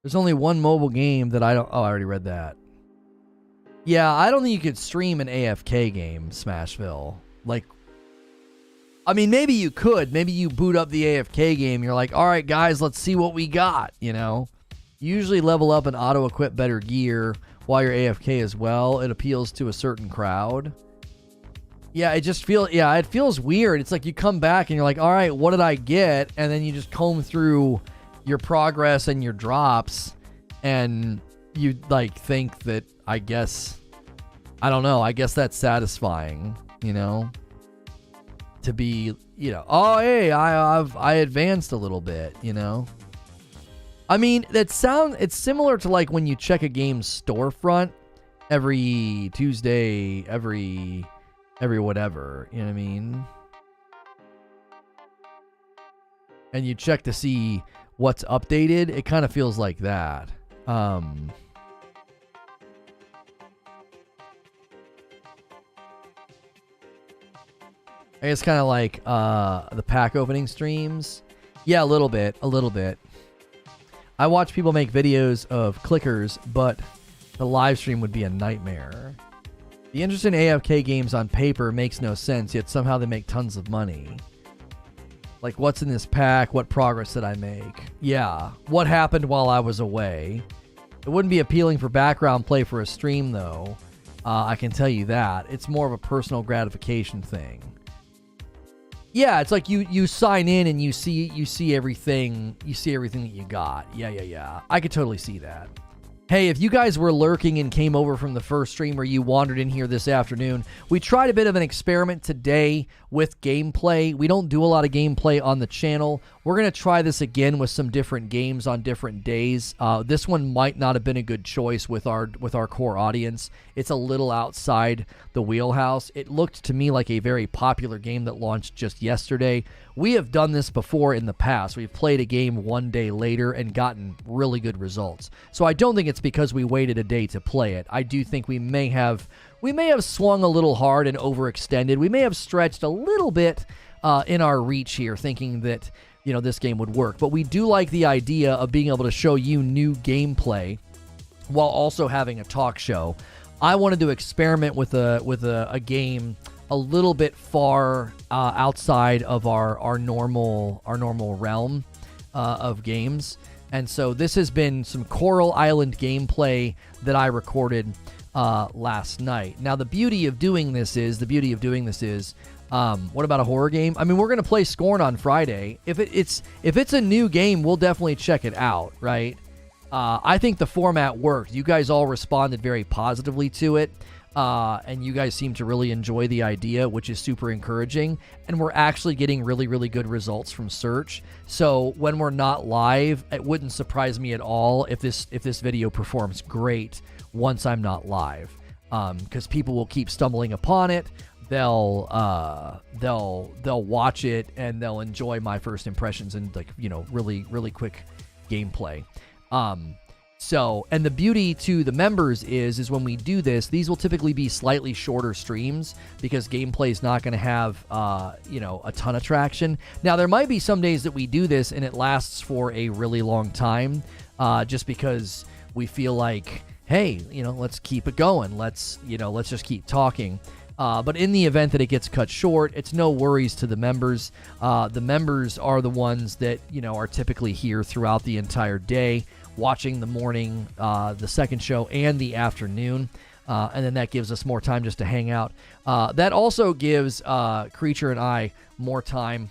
There's only one mobile game that I don't... Oh, I already read that. Yeah, I don't think you could stream an AFK game, Smashville. Like, I mean, maybe you could. Maybe you boot up the AFK game. You're like, all right, guys, let's see what we got, You usually level up and auto-equip better gear while you're AFK as well. It appeals to a certain crowd. Yeah, it feels weird. It's like you come back and you're like, all right, what did I get? And then you just comb through your progress and your drops, and you like think that, I guess, I don't know, I guess that's satisfying, to be, oh, hey, I advanced a little bit, I mean, it's similar to like when you check a game's storefront every Tuesday, every whatever, you know what I mean? And you check to see what's updated. It kind of feels like that. I guess kind of like the pack opening streams. Yeah, a little bit. I watch people make videos of clickers, but the live stream would be a nightmare. The interest in AFK games on paper makes no sense, yet somehow they make tons of money. Like, what's in this pack? What progress did I make? Yeah. What happened while I was away? It wouldn't be appealing for background play for a stream, though. I can tell you that. It's more of a personal gratification thing. Yeah, it's like you sign in and you see everything. You see everything that you got. Yeah. I could totally see that. Hey, if you guys were lurking and came over from the first stream or you wandered in here this afternoon, we tried a bit of an experiment today with gameplay. We don't do a lot of gameplay on the channel. We're going to try this again with some different games on different days. This one might not have been a good choice with our core audience. It's a little outside the wheelhouse. It looked to me like a very popular game that launched just yesterday. We have done this before in the past. We've played a game one day later and gotten really good results. So I don't think it's because we waited a day to play it. I do think we may have swung a little hard and overextended. We may have stretched a little bit in our reach here, thinking that this game would work. But we do like the idea of being able to show you new gameplay while also having a talk show. I wanted to experiment with a game a little bit far outside of our normal realm of games. And so this has been some Coral Island gameplay that I recorded last night. Now, the beauty of doing this is, what about a horror game? I mean, we're going to play Scorn on Friday. If it's a new game, we'll definitely check it out, right? I think the format worked. You guys all responded very positively to it. And you guys seem to really enjoy the idea, which is super encouraging. And we're actually getting really, really good results from search. So when we're not live, it wouldn't surprise me at all if this video performs great once I'm not live, because people will keep stumbling upon it. They'll watch it and they'll enjoy my first impressions and really, really quick gameplay. So, and the beauty to the members is when we do this, these will typically be slightly shorter streams because gameplay is not going to have, a ton of traction. Now, there might be some days that we do this and it lasts for a really long time, just because we feel like, hey, let's keep it going. Let's just keep talking. But in the event that it gets cut short, it's no worries to the members. The members are the ones that, are typically here throughout the entire day, watching the morning, the second show, and the afternoon. And then that gives us more time just to hang out. That also gives Creature and I more time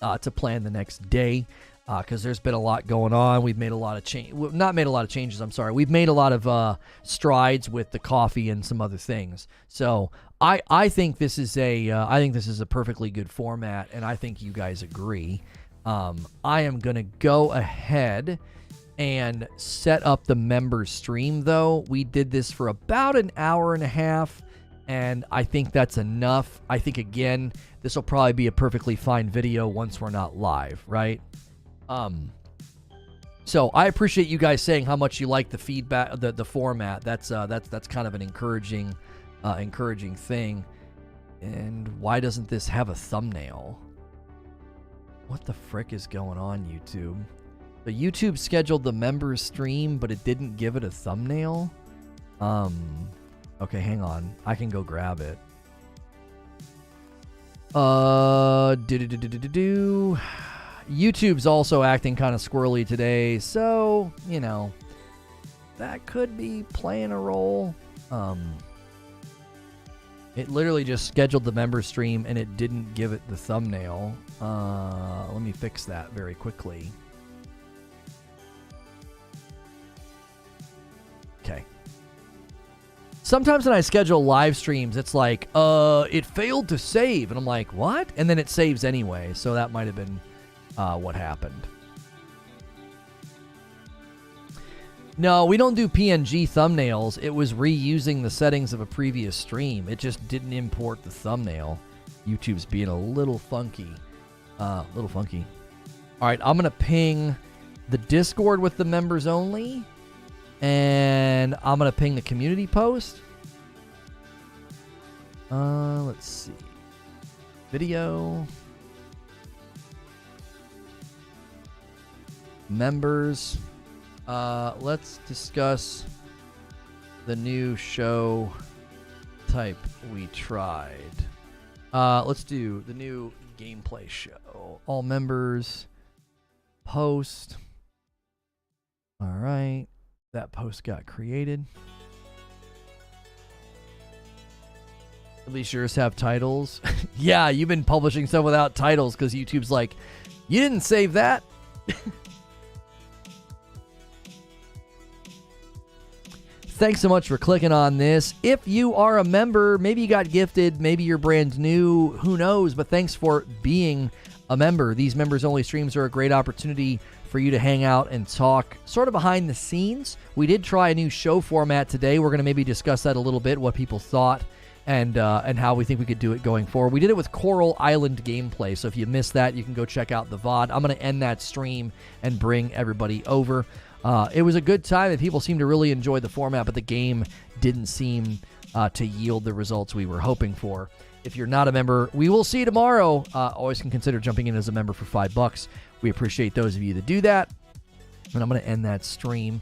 to plan the next day. because there's been a lot going on. We've made a lot of not made a lot of changes, I'm sorry. We've made a lot of strides with the coffee and some other things. So I think this is a perfectly good format, and I think you guys agree. I am going to go ahead and set up the members stream, though. We did this for about an hour and a half, and I think that's enough. I think, again, this will probably be a perfectly fine video once we're not live, right? So I appreciate you guys saying how much you like the feedback, the format. That's kind of an encouraging thing. And why doesn't this have a thumbnail? What the frick is going on, YouTube? The YouTube scheduled the members stream, but it didn't give it a thumbnail. Okay, hang on. I can go grab it. YouTube's also acting kind of squirrely today, so, you know, that could be playing a role. It literally just scheduled the member stream and it didn't give it the thumbnail. Let me fix that very quickly. Okay. Sometimes when I schedule live streams, it's like, it failed to save. And I'm like, what? And then it saves anyway, so that might have been what happened. No, we don't do PNG thumbnails. It was reusing the settings of a previous stream. It just didn't import the thumbnail. YouTube's being a little funky. All right, I'm going to ping the Discord with the members only. And I'm going to ping the community post. Let's see. Video. Members. Let's discuss the new show type we tried. Let's do the new gameplay show. All members. Post. All right. That post got created. At least yours have titles. Yeah, you've been publishing stuff without titles because YouTube's like, you didn't save that. Thanks so much for clicking on this. If you are a member, maybe you got gifted, maybe you're brand new, who knows, but thanks for being a member. These members only streams are a great opportunity for you to hang out and talk sort of behind the scenes. We did try a new show format today. We're going to maybe discuss that a little bit, what people thought and how we think we could do it going forward. We did it with Coral Island gameplay, so if you missed that, you can go check out the VOD. I'm going to end that stream and bring everybody over. It was a good time, and people seemed to really enjoy the format, but the game didn't seem to yield the results we were hoping for. If you're not a member, we will see you tomorrow. Always can consider jumping in as a member for $5. We appreciate those of you that do that. And I'm going to end that stream.